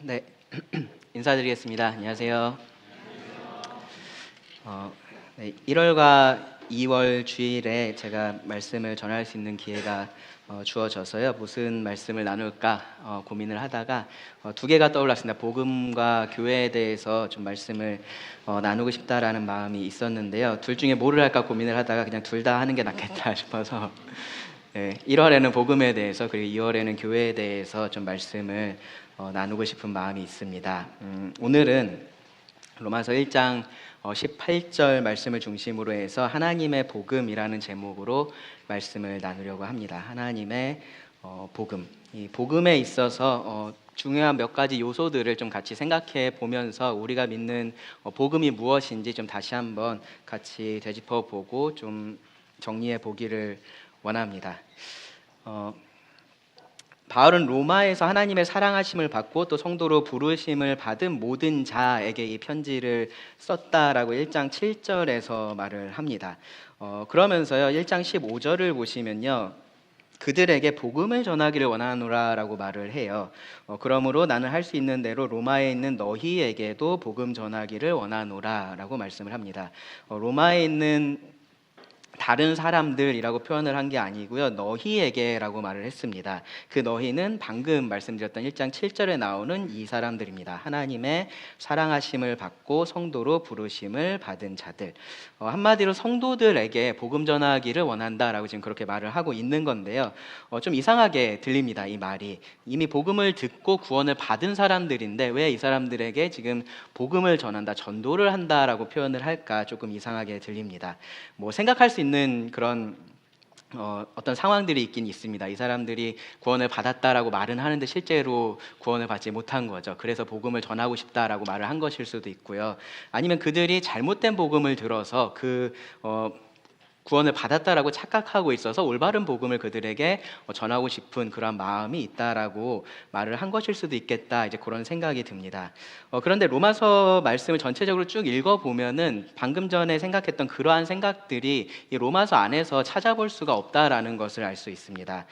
네, 인사드리겠습니다. 안녕하세요. 네, 1월과 2월 주일에 제가 말씀을 전할 수 있는 기회가 주어져서요. 무슨 말씀을 나눌까 고민을 하다가 두 개가 떠올랐습니다. 복음과 교회에 대해서 좀 말씀을 나누고 싶다라는 마음이 있었는데요. 둘 중에 뭐를 할까 고민을 하다가 그냥 둘 다 하는 게 낫겠다 싶어서 네, 1월에는 복음에 대해서 그리고 2월에는 교회에 대해서 좀 말씀을 나누고 싶은 마음이 있습니다. 오늘은 로마서 1장 18절 말씀을 중심으로 해서 하나님의 복음이라는 제목으로 말씀을 나누려고 합니다. 하나님의 복음. 이 복음에 있어서 중요한 몇 가지 요소들을 좀 같이 생각해 보면서 우리가 믿는 복음이 무엇인지 좀 다시 한번 같이 되짚어 보고 좀 정리해 보기를 원합니다. 바울은 로마에서 하나님의 사랑하심을 받고 또 성도로 부르심을 받은 모든 자에게 이 편지를 썼다라고 1장 7절에서 말을 합니다. 그러면서요 1장 15절을 보시면요 그들에게 복음을 전하기를 원하노라라고 말을 해요. 그러므로 나는 할 수 있는 대로 로마에 있는 너희에게도 복음 전하기를 원하노라라고 말씀을 합니다. 로마에 있는 다른 사람들이라고 표현을 한 게 아니고요. 너희에게라고 말을 했습니다. 그 너희는 방금 말씀드렸던 1장 7절에 나오는 이 사람들입니다. 하나님의 사랑하심을 받고 성도로 부르심을 받은 자들. 한마디로 성도들에게 복음 전하기를 원한다라고 지금 그렇게 말을 하고 있는 건데요. 좀 이상하게 들립니다. 이 말이. 이미 복음을 듣고 구원을 받은 사람들인데 왜 이 사람들에게 지금 복음을 전한다, 전도를 한다라고 표현을 할까 조금 이상하게 들립니다. 뭐 생각할 수 있는 그런 어떤 상황들이 있긴 있습니다. 이 사람들이 구원을 받았다라고 말은 하는데 실제로 구원을 받지 못한 거죠. 그래서 복음을 전하고 싶다라고 말을 한 것일 수도 있고요. 아니면 그들이 잘못된 복음을 들어서 구원을 받았다라고 착각하고 있어서 올바른 복음을 그들에게 전하고 싶은 그런 마음이 있다라고 말을 한 것일 수도 있겠다. 이제 그런 생각이 듭니다. 그런데 로마서 말씀을 전체적으로 쭉 읽어보면은 방금 전에 생각했던 그러한 생각들이 이 로마서 안에서 찾아볼 수가 없다라는 것을 알 수 있습니다.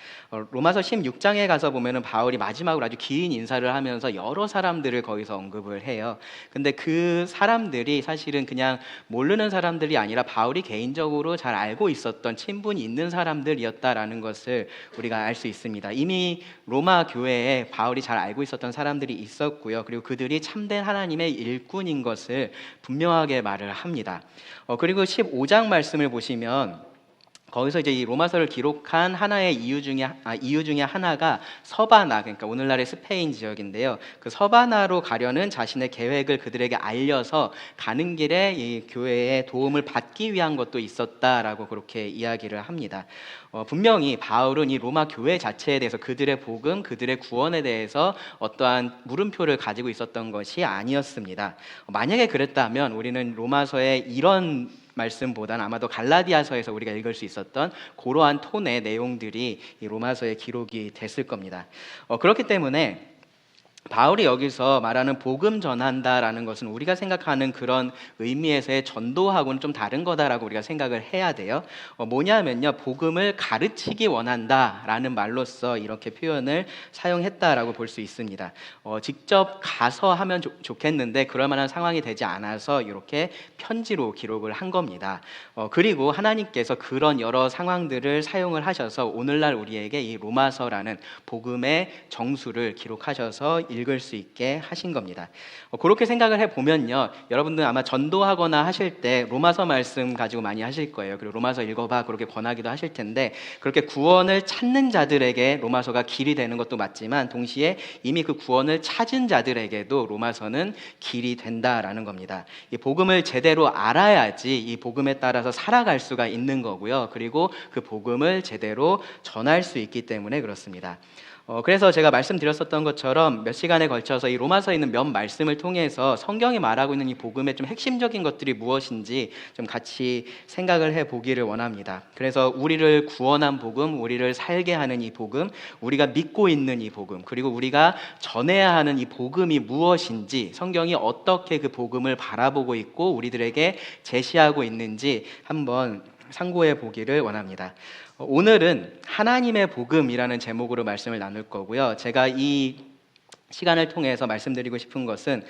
로마서 16장에 가서 보면은 바울이 마지막으로 아주 긴 인사를 하면서 여러 사람들을 거기서 언급을 해요. 근데 그 사람들이 사실은 그냥 모르는 사람들이 아니라 바울이 개인적으로 잘 알고 있었던 친분이 있는 사람들이었다라는 것을 우리가 알 수 있습니다. 이미 로마 교회에 바울이 잘 알고 있었던 사람들이 있었고요. 그리고 그들이 참된 하나님의 일꾼인 것을 분명하게 말을 합니다. 그리고 15장 말씀을 보시면 거기서 이제 이 로마서를 기록한 하나의 이유 중에 하나가 서바나, 그러니까 오늘날의 스페인 지역인데요. 그 서바나로 가려는 자신의 계획을 그들에게 알려서 가는 길에 이 교회의 도움을 받기 위한 것도 있었다라고 그렇게 이야기를 합니다. 분명히 바울은 이 로마 교회 자체에 대해서 그들의 복음, 그들의 구원에 대해서 어떠한 물음표를 가지고 있었던 것이 아니었습니다. 만약에 그랬다면 우리는 로마서의 이런 말씀보다는 아마도 갈라디아서에서 우리가 읽을 수 있었던 그러한 톤의 내용들이 이 로마서에 기록이 됐을 겁니다. 그렇기 때문에 바울이 여기서 말하는 복음 전한다라는 것은 우리가 생각하는 그런 의미에서의 전도하고는 좀 다른 거다라고 우리가 생각을 해야 돼요. 뭐냐면요, 복음을 가르치기 원한다라는 말로써 이렇게 표현을 사용했다라고 볼 수 있습니다. 직접 가서 하면 좋겠는데 그럴 만한 상황이 되지 않아서 이렇게 편지로 기록을 한 겁니다. 그리고 하나님께서 그런 여러 상황들을 사용을 하셔서 오늘날 우리에게 이 로마서라는 복음의 정수를 기록하셔서 읽을 수 있게 하신 겁니다. 그렇게 생각을 해보면요, 여러분들 아마 전도하거나 하실 때 로마서 말씀 가지고 많이 하실 거예요. 그리고 로마서 읽어봐 그렇게 권하기도 하실 텐데, 그렇게 구원을 찾는 자들에게 로마서가 길이 되는 것도 맞지만 동시에 이미 그 구원을 찾은 자들에게도 로마서는 길이 된다라는 겁니다. 이 복음을 제대로 알아야지 이 복음에 따라서 살아갈 수가 있는 거고요. 그리고 그 복음을 제대로 전할 수 있기 때문에 그렇습니다. 그래서 제가 말씀드렸었던 것처럼 몇 시간에 걸쳐서 이 로마서에 있는 몇 말씀을 통해서 성경이 말하고 있는 이 복음의 좀 핵심적인 것들이 무엇인지 좀 같이 생각을 해보기를 원합니다. 그래서 우리를 구원한 복음, 우리를 살게 하는 이 복음, 우리가 믿고 있는 이 복음, 그리고 우리가 전해야 하는 이 복음이 무엇인지, 성경이 어떻게 그 복음을 바라보고 있고 우리들에게 제시하고 있는지 한번 상고해 보기를 원합니다. 오늘은 하나님의 복음이라는 제목으로 말씀을 나눌 거고요. 제가 이 시간을 통해서 말씀드리고 싶은 것은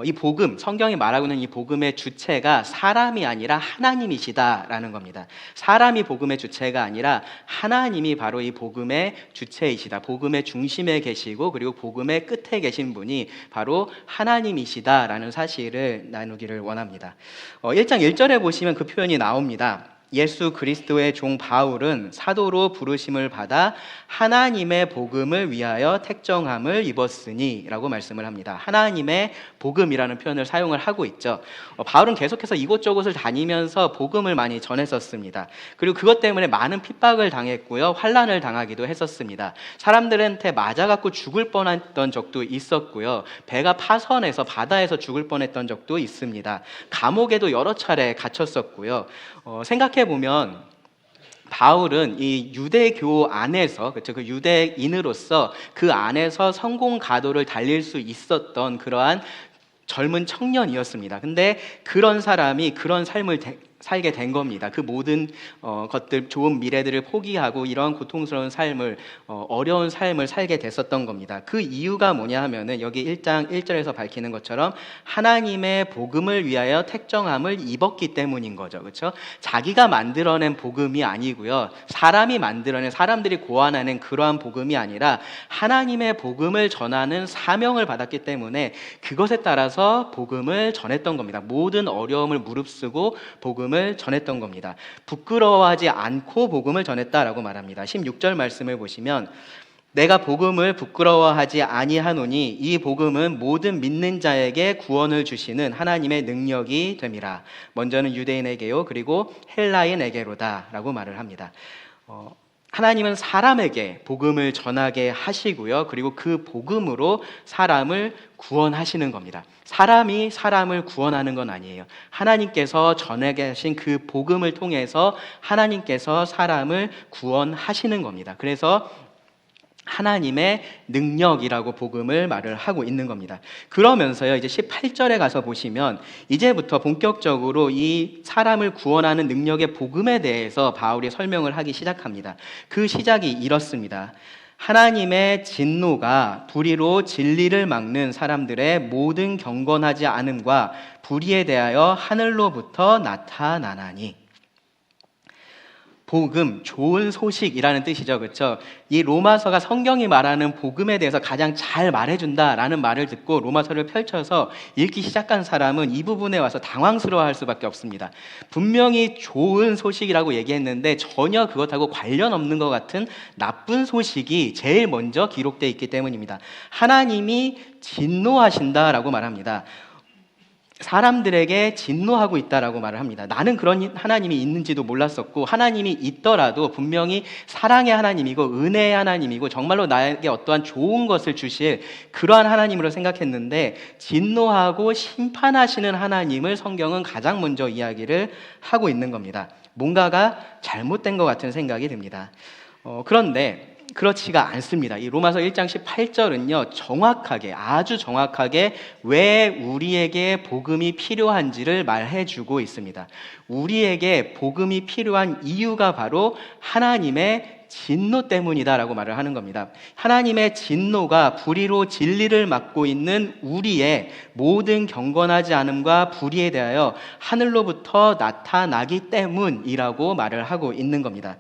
이 복음, 성경이 말하고 있는 이 복음의 주체가 사람이 아니라 하나님이시다라는 겁니다. 사람이 복음의 주체가 아니라 하나님이 바로 이 복음의 주체이시다. 복음의 중심에 계시고 그리고 복음의 끝에 계신 분이 바로 하나님이시다라는 사실을 나누기를 원합니다. 1장 1절에 보시면 그 표현이 나옵니다. 예수 그리스도의 종 바울은 사도로 부르심을 받아 하나님의 복음을 위하여 택정함을 입었으니 라고 말씀을 합니다. 하나님의 복음이라는 표현을 사용을 하고 있죠. 바울은 계속해서 이곳저곳을 다니면서 복음을 많이 전했었습니다. 그리고 그것 때문에 많은 핍박을 당했고요, 환난을 당하기도 했었습니다. 사람들한테 맞아갖고 죽을 뻔했던 적도 있었고요, 배가 파선해서 바다에서 죽을 뻔했던 적도 있습니다. 감옥에도 여러 차례 갇혔었고요. 생각해보면 바울은 이 유대교 안에서, 그렇죠, 그 유대인으로서 그 안에서 성공 가도를 달릴 수 있었던 그러한 젊은 청년이었습니다. 근데 그런 사람이 그런 삶을 살게 된 겁니다. 그 모든 것들, 좋은 미래들을 포기하고 이런 고통스러운 삶을, 어려운 삶을 살게 됐었던 겁니다. 그 이유가 뭐냐 하면은 여기 1장 1절에서 밝히는 것처럼 하나님의 복음을 위하여 택정함을 입었기 때문인 거죠. 그렇죠? 자기가 만들어낸 복음이 아니고요, 사람이 만들어낸, 사람들이 고안하는 그러한 복음이 아니라 하나님의 복음을 전하는 사명을 받았기 때문에 그것에 따라서 복음을 전했던 겁니다. 모든 어려움을 무릅쓰고 복음을 전했던 겁니다. 부끄러워하지 않고 복음을 전했다라고 말합니다. 16절 말씀을 보시면 내가 복음을 부끄러워하지 아니하노니 이 복음은 모든 믿는 자에게 구원을 주시는 하나님의 능력이 됨이라. 먼저는 유대인에게요 그리고 헬라인에게로다 라고 말을 합니다. 하나님은 사람에게 복음을 전하게 하시고요, 그리고 그 복음으로 사람을 구원하시는 겁니다. 사람이 사람을 구원하는 건 아니에요. 하나님께서 전하게 하신 그 복음을 통해서 하나님께서 사람을 구원하시는 겁니다. 그래서 하나님의 능력이라고 복음을 말을 하고 있는 겁니다. 그러면서요, 이제 18절에 가서 보시면 이제부터 본격적으로 이 사람을 구원하는 능력의 복음에 대해서 바울이 설명을 하기 시작합니다. 그 시작이 이렇습니다. 하나님의 진노가 불의로 진리를 막는 사람들의 모든 경건하지 않음과 불의에 대하여 하늘로부터 나타나나니. 복음, 좋은 소식이라는 뜻이죠. 그렇죠? 이 로마서가 성경이 말하는 복음에 대해서 가장 잘 말해준다라는 말을 듣고 로마서를 펼쳐서 읽기 시작한 사람은 이 부분에 와서 당황스러워할 수밖에 없습니다. 분명히 좋은 소식이라고 얘기했는데 전혀 그것하고 관련 없는 것 같은 나쁜 소식이 제일 먼저 기록되어 있기 때문입니다. 하나님이 진노하신다라고 말합니다. 사람들에게 진노하고 있다라고 말을 합니다. 나는 그런 하나님이 있는지도 몰랐었고, 하나님이 있더라도 분명히 사랑의 하나님이고 은혜의 하나님이고 정말로 나에게 어떠한 좋은 것을 주실 그러한 하나님으로 생각했는데, 진노하고 심판하시는 하나님을 성경은 가장 먼저 이야기를 하고 있는 겁니다. 뭔가가 잘못된 것 같은 생각이 듭니다. 그런데 그렇지가 않습니다. 이 로마서 1장 18절은요, 정확하게, 아주 정확하게 왜 우리에게 복음이 필요한지를 말해주고 있습니다. 우리에게 복음이 필요한 이유가 바로 하나님의 진노 때문이다라고 말을 하는 겁니다. 하나님의 진노가 불의로 진리를 막고 있는 우리의 모든 경건하지 않음과 불의에 대하여 하늘로부터 나타나기 때문이라고 말을 하고 있는 겁니다.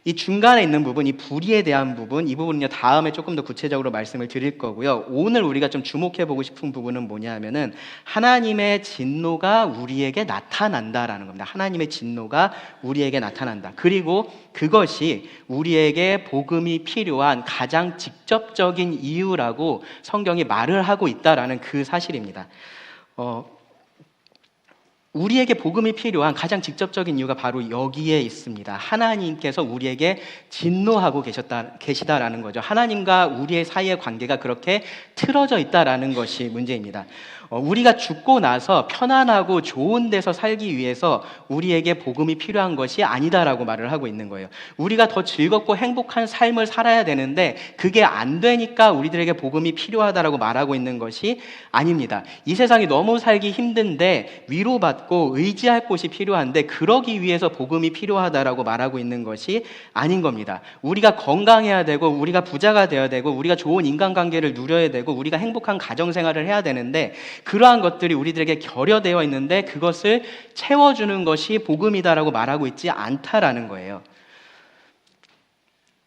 이 중간에 있는 부분, 이 불의에 대한 부분, 이 부분은요 다음에 조금 더 구체적으로 말씀을 드릴 거고요. 오늘 우리가 좀 주목해 보고 싶은 부분은 뭐냐 하면은 하나님의 진노가 우리에게 나타난다라는 겁니다. 하나님의 진노가 우리에게 나타난다. 그리고 그것이 우리에게 복음이 필요한 가장 직접적인 이유라고 성경이 말을 하고 있다라는 그 사실입니다. 우리에게 복음이 필요한 가장 직접적인 이유가 바로 여기에 있습니다. 하나님께서 우리에게 진노하고 계시다라는 거죠. 하나님과 우리의 사이의 관계가 그렇게 틀어져 있다라는 것이 문제입니다. 우리가 죽고 나서 편안하고 좋은 데서 살기 위해서 우리에게 복음이 필요한 것이 아니다라고 말을 하고 있는 거예요. 우리가 더 즐겁고 행복한 삶을 살아야 되는데 그게 안 되니까 우리들에게 복음이 필요하다라고 말하고 있는 것이 아닙니다. 이 세상이 너무 살기 힘든데 위로받고 보호받고 의지할 곳이 필요한데 그러기 위해서 복음이 필요하다라고 말하고 있는 것이 아닌 겁니다. 우리가 건강해야 되고 우리가 부자가 되어야 되고 우리가 좋은 인간관계를 누려야 되고 우리가 행복한 가정생활을 해야 되는데 그러한 것들이 우리들에게 결여되어 있는데 그것을 채워주는 것이 복음이다라고 말하고 있지 않다라는 거예요.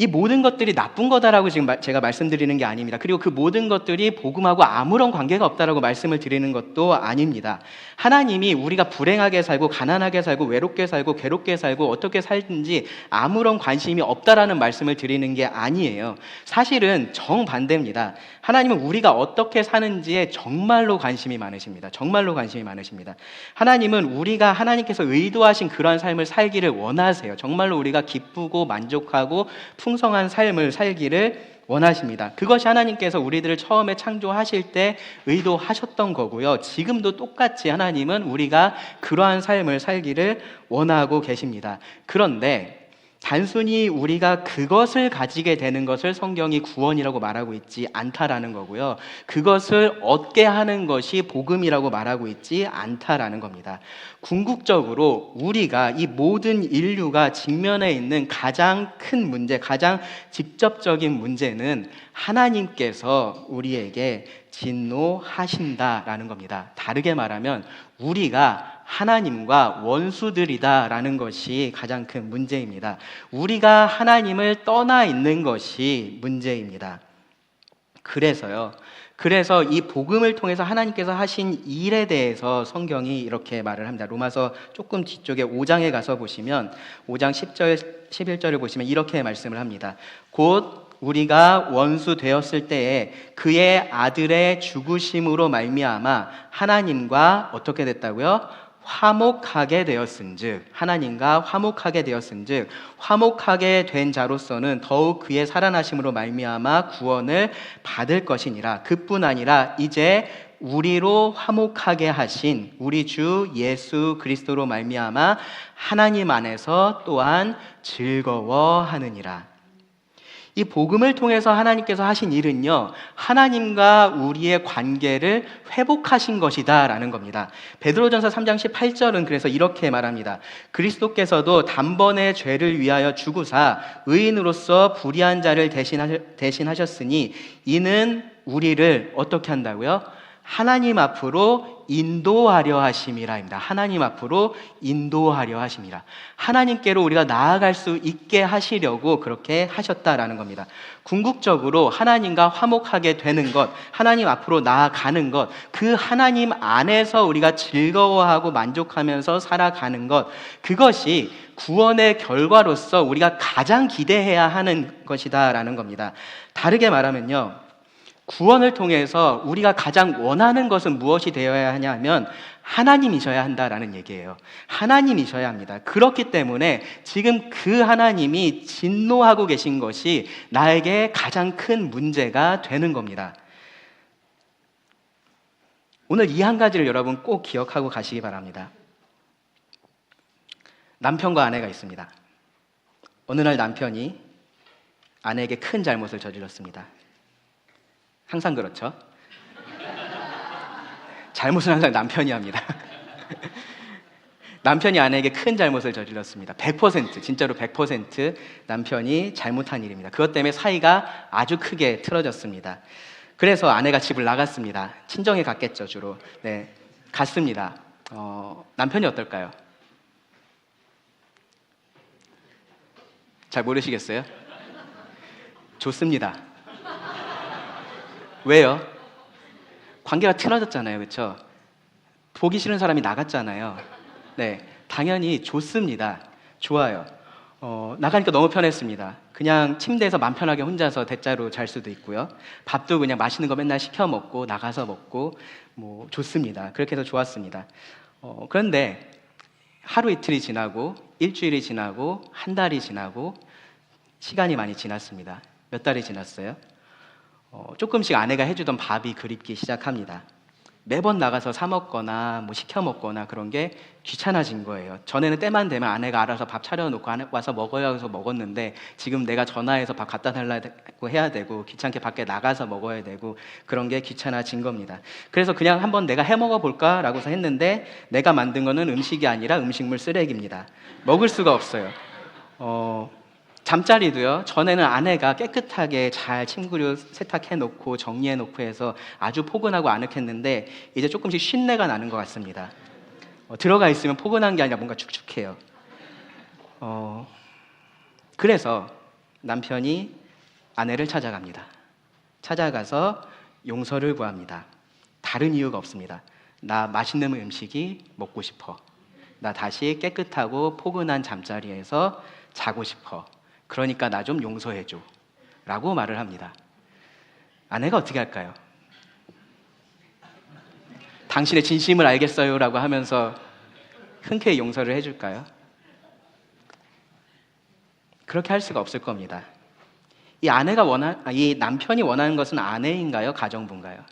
이 모든 것들이 나쁜 거다라고 지금 제가 말씀드리는 게 아닙니다. 그리고 그 모든 것들이 복음하고 아무런 관계가 없다라고 말씀을 드리는 것도 아닙니다. 하나님이 우리가 불행하게 살고 가난하게 살고 외롭게 살고 괴롭게 살고 어떻게 살든지 아무런 관심이 없다라는 말씀을 드리는 게 아니에요. 사실은 정반대입니다. 하나님은 우리가 어떻게 사는지에 정말로 관심이 많으십니다. 정말로 관심이 많으십니다. 하나님은 우리가 하나님께서 의도하신 그러한 삶을 살기를 원하세요. 정말로 우리가 기쁘고 만족하고 풍성한 삶을 살기를 원하십니다. 그것이 하나님께서 우리들을 처음에 창조하실 때 의도하셨던 거고요. 지금도 똑같이 하나님은 우리가 그러한 삶을 살기를 원하고 계십니다. 그런데 단순히 우리가 그것을 가지게 되는 것을 성경이 구원이라고 말하고 있지 않다라는 거고요. 그것을 얻게 하는 것이 복음이라고 말하고 있지 않다라는 겁니다. 궁극적으로 우리가 이 모든 인류가 직면해 있는 가장 큰 문제, 가장 직접적인 문제는 하나님께서 우리에게 진노하신다라는 겁니다. 다르게 말하면 우리가 하나님과 원수들이다라는 것이 가장 큰 문제입니다. 우리가 하나님을 떠나 있는 것이 문제입니다. 그래서 이 복음을 통해서 하나님께서 하신 일에 대해서 성경이 이렇게 말을 합니다. 로마서 조금 뒤쪽에 5장에 가서 보시면 5장 10절, 11절을 보시면 이렇게 말씀을 합니다. 곧 우리가 원수 되었을 때에 그의 아들의 죽으심으로 말미암아 하나님과 어떻게 됐다고요? 화목하게 되었은즉 하나님과 화목하게 되었은즉 화목하게 된 자로서는 더욱 그의 살아나심으로 말미암아 구원을 받을 것이니라. 그뿐 아니라 이제 우리로 화목하게 하신 우리 주 예수 그리스도로 말미암아 하나님 안에서 또한 즐거워하느니라. 이 복음을 통해서 하나님께서 하신 일은요, 하나님과 우리의 관계를 회복하신 것이다 라는 겁니다. 베드로전서 3장 18절은 그래서 이렇게 말합니다. 그리스도께서도 단번에 죄를 위하여 죽으사 의인으로서 불의한 자를 대신하셨으니 이는 우리를 어떻게 한다고요? 하나님 앞으로 인도하려 하심이라입니다. 하나님 앞으로 인도하려 하심이라. 하나님께로 우리가 나아갈 수 있게 하시려고 그렇게 하셨다라는 겁니다. 궁극적으로 하나님과 화목하게 되는 것, 하나님 앞으로 나아가는 것, 그 하나님 안에서 우리가 즐거워하고 만족하면서 살아가는 것, 그것이 구원의 결과로서 우리가 가장 기대해야 하는 것이다라는 겁니다. 다르게 말하면요, 구원을 통해서 우리가 가장 원하는 것은 무엇이 되어야 하냐면 하나님이셔야 한다라는 얘기예요. 하나님이셔야 합니다. 그렇기 때문에 지금 그 하나님이 진노하고 계신 것이 나에게 가장 큰 문제가 되는 겁니다. 오늘 이 한 가지를 여러분 꼭 기억하고 가시기 바랍니다. 남편과 아내가 있습니다. 어느 날 남편이 아내에게 큰 잘못을 저질렀습니다. 항상 그렇죠? 잘못은 항상 남편이 합니다. 남편이 아내에게 큰 잘못을 저질렀습니다. 100%, 진짜로 100% 남편이 잘못한 일입니다. 그것 때문에 사이가 아주 크게 틀어졌습니다. 그래서 아내가 집을 나갔습니다. 친정에 갔겠죠, 주로. 네, 갔습니다. 남편이 어떨까요? 잘 모르시겠어요? 좋습니다. 왜요? 관계가 틀어졌잖아요, 그렇죠? 보기 싫은 사람이 나갔잖아요. 네, 당연히 좋습니다. 좋아요. 나가니까 너무 편했습니다. 그냥 침대에서 맘 편하게 혼자서 대자로 잘 수도 있고요. 밥도 그냥 맛있는 거 맨날 시켜 먹고 나가서 먹고 뭐 좋습니다. 그렇게 해서 좋았습니다. 그런데 하루 이틀이 지나고 일주일이 지나고 한 달이 지나고 시간이 많이 지났습니다. 몇 달이 지났어요? 조금씩 아내가 해주던 밥이 그립기 시작합니다. 매번 나가서 사 먹거나 뭐 시켜 먹거나 그런 게 귀찮아진 거예요. 전에는 때만 되면 아내가 알아서 밥 차려놓고 와서 먹어야 해서 먹었는데 지금 내가 전화해서 밥 갖다 달라고 해야 되고 귀찮게 밖에 나가서 먹어야 되고 그런 게 귀찮아진 겁니다. 그래서 그냥 한번 내가 해 먹어볼까라고 했는데 내가 만든 거는 음식이 아니라 음식물 쓰레기입니다. 먹을 수가 없어요. 잠자리도요. 전에는 아내가 깨끗하게 잘 침구류 세탁해놓고 정리해놓고 해서 아주 포근하고 아늑했는데 이제 조금씩 쉰내가 나는 것 같습니다. 들어가 있으면 포근한 게 아니라 뭔가 축축해요. 그래서 남편이 아내를 찾아갑니다. 찾아가서 용서를 구합니다. 다른 이유가 없습니다. 나 맛있는 음식이 먹고 싶어. 나 다시 깨끗하고 포근한 잠자리에서 자고 싶어. 그러니까 나 좀 용서해줘 라고 말을 합니다. 아내가 어떻게 할까요? 당신의 진심을 알겠어요 라고 하면서 흔쾌히 용서를 해줄까요? 그렇게 할 수가 없을 겁니다. 이 남편이 원하는 것은 아내인가요? 가정부인가요?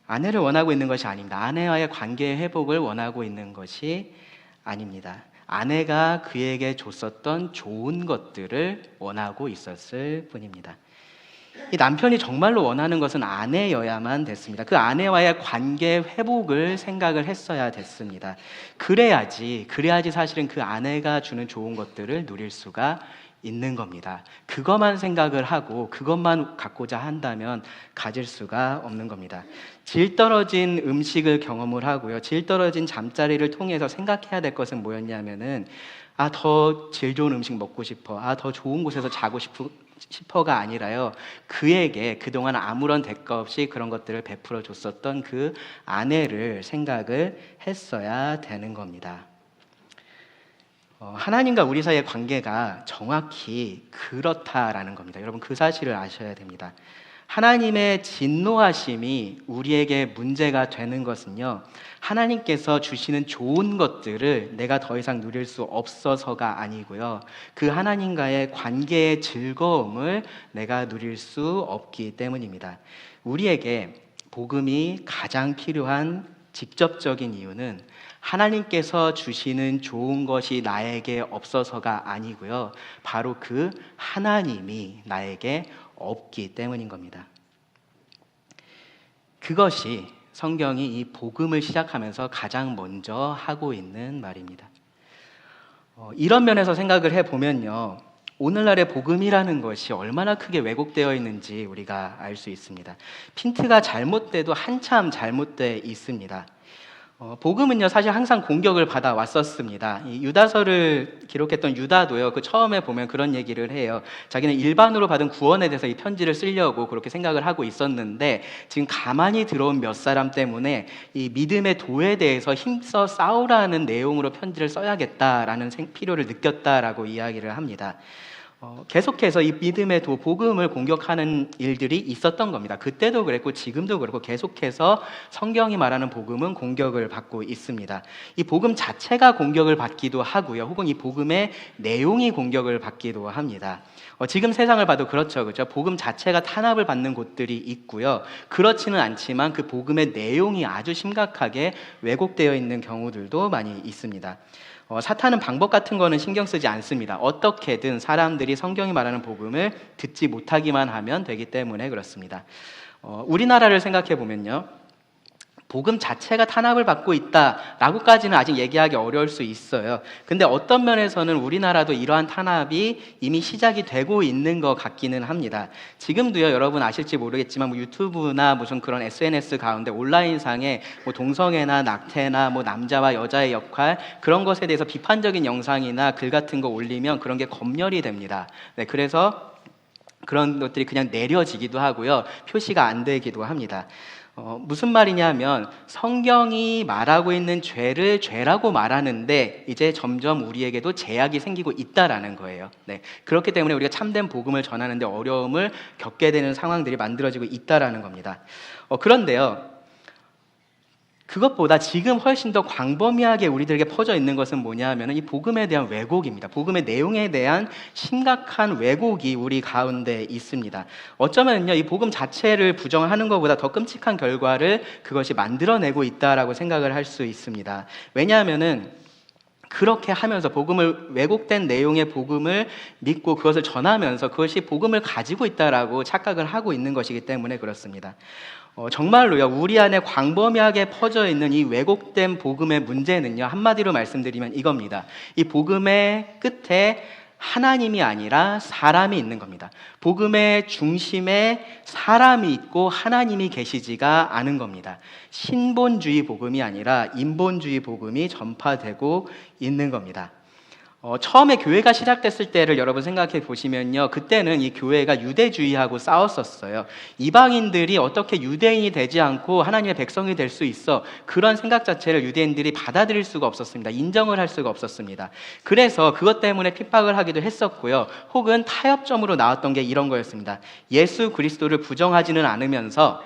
아내를 원하고 있는 것이 아닙니다. 아내와의 관계 회복을 원하고 있는 것이 아닙니다. 아내가 그에게 줬었던 좋은 것들을 원하고 있었을 뿐입니다. 이 남편이 정말로 원하는 것은 아내여야만 됐습니다. 그 아내와의 관계 회복을 생각을 했어야 됐습니다. 그래야지 사실은 그 아내가 주는 좋은 것들을 누릴 수가 있는 겁니다. 그것만 생각을 하고 그것만 갖고자 한다면 가질 수가 없는 겁니다. 질 떨어진 음식을 경험을 하고요. 질 떨어진 잠자리를 통해서 생각해야 될 것은 뭐였냐면은 더 질 좋은 음식 먹고 싶어. 더 좋은 곳에서 자고 싶어가 아니라요. 그에게 그동안 아무런 대가 없이 그런 것들을 베풀어 줬었던 그 아내를 생각을 했어야 되는 겁니다. 하나님과 우리 사이의 관계가 정확히 그렇다라는 겁니다. 여러분 그 사실을 아셔야 됩니다. 하나님의 진노하심이 우리에게 문제가 되는 것은요, 하나님께서 주시는 좋은 것들을 내가 더 이상 누릴 수 없어서가 아니고요, 그 하나님과의 관계의 즐거움을 내가 누릴 수 없기 때문입니다. 우리에게 복음이 가장 필요한 직접적인 이유는 하나님께서 주시는 좋은 것이 나에게 없어서가 아니고요, 바로 그 하나님이 나에게 없기 때문인 겁니다. 그것이 성경이 이 복음을 시작하면서 가장 먼저 하고 있는 말입니다. 이런 면에서 생각을 해보면요, 오늘날의 복음이라는 것이 얼마나 크게 왜곡되어 있는지 우리가 알 수 있습니다. 핀트가 잘못돼도 한참 잘못돼 있습니다. 복음은요 사실 항상 공격을 받아 왔었습니다. 이 유다서를 기록했던 유다도요, 그 처음에 보면 그런 얘기를 해요. 자기는 일반으로 받은 구원에 대해서 이 편지를 쓰려고 그렇게 생각을 하고 있었는데 지금 가만히 들어온 몇 사람 때문에 이 믿음의 도에 대해서 힘써 싸우라는 내용으로 편지를 써야겠다라는 필요를 느꼈다라고 이야기를 합니다. 계속해서 이 믿음의 도, 복음을 공격하는 일들이 있었던 겁니다. 그때도 그랬고 지금도 그렇고 계속해서 성경이 말하는 복음은 공격을 받고 있습니다. 이 복음 자체가 공격을 받기도 하고요, 혹은 이 복음의 내용이 공격을 받기도 합니다. 지금 세상을 봐도 그렇죠. 복음 자체가 탄압을 받는 곳들이 있고요, 그렇지는 않지만 그 복음의 내용이 아주 심각하게 왜곡되어 있는 경우들도 많이 있습니다. 사탄은 방법 같은 거는 신경 쓰지 않습니다. 어떻게든 사람들이 성경이 말하는 복음을 듣지 못하기만 하면 되기 때문에 그렇습니다. 우리나라를 생각해 보면요, 복음 자체가 탄압을 받고 있다라고까지는 아직 얘기하기 어려울 수 있어요. 근데 어떤 면에서는 우리나라도 이러한 탄압이 이미 시작이 되고 있는 것 같기는 합니다. 지금도요, 여러분 아실지 모르겠지만 유튜브나 무슨 그런 SNS 가운데 온라인상에 동성애나 낙태나 남자와 여자의 역할, 그런 것에 대해서 비판적인 영상이나 글 같은 거 올리면 그런 게 검열이 됩니다. 네, 그래서 그런 것들이 그냥 내려지기도 하고요, 표시가 안 되기도 합니다. 무슨 말이냐면 성경이 말하고 있는 죄를 죄라고 말하는데 이제 점점 우리에게도 제약이 생기고 있다라는 거예요. 네, 그렇기 때문에 우리가 참된 복음을 전하는데 어려움을 겪게 되는 상황들이 만들어지고 있다라는 겁니다. 그런데요, 그것보다 지금 훨씬 더 광범위하게 우리들에게 퍼져 있는 것은 뭐냐 하면 이 복음에 대한 왜곡입니다. 복음의 내용에 대한 심각한 왜곡이 우리 가운데 있습니다. 어쩌면요, 이 복음 자체를 부정하는 것보다 더 끔찍한 결과를 그것이 만들어내고 있다라고 생각을 할 수 있습니다. 왜냐하면은 그렇게 하면서 복음을, 왜곡된 내용의 복음을 믿고 그것을 전하면서 그것이 복음을 가지고 있다라고 착각을 하고 있는 것이기 때문에 그렇습니다. 정말로요, 우리 안에 광범위하게 퍼져 있는 이 왜곡된 복음의 문제는요, 한마디로 말씀드리면 이겁니다. 이 복음의 끝에 하나님이 아니라 사람이 있는 겁니다. 복음의 중심에 사람이 있고 하나님이 계시지가 않은 겁니다. 신본주의 복음이 아니라 인본주의 복음이 전파되고 있는 겁니다. 처음에 교회가 시작됐을 때를 여러분 생각해 보시면요, 그때는 이 교회가 유대주의하고 싸웠었어요. 이방인들이 어떻게 유대인이 되지 않고 하나님의 백성이 될 수 있어, 그런 생각 자체를 유대인들이 받아들일 수가 없었습니다. 인정을 할 수가 없었습니다. 그래서 그것 때문에 핍박을 하기도 했었고요, 혹은 타협점으로 나왔던 게 이런 거였습니다. 예수 그리스도를 부정하지는 않으면서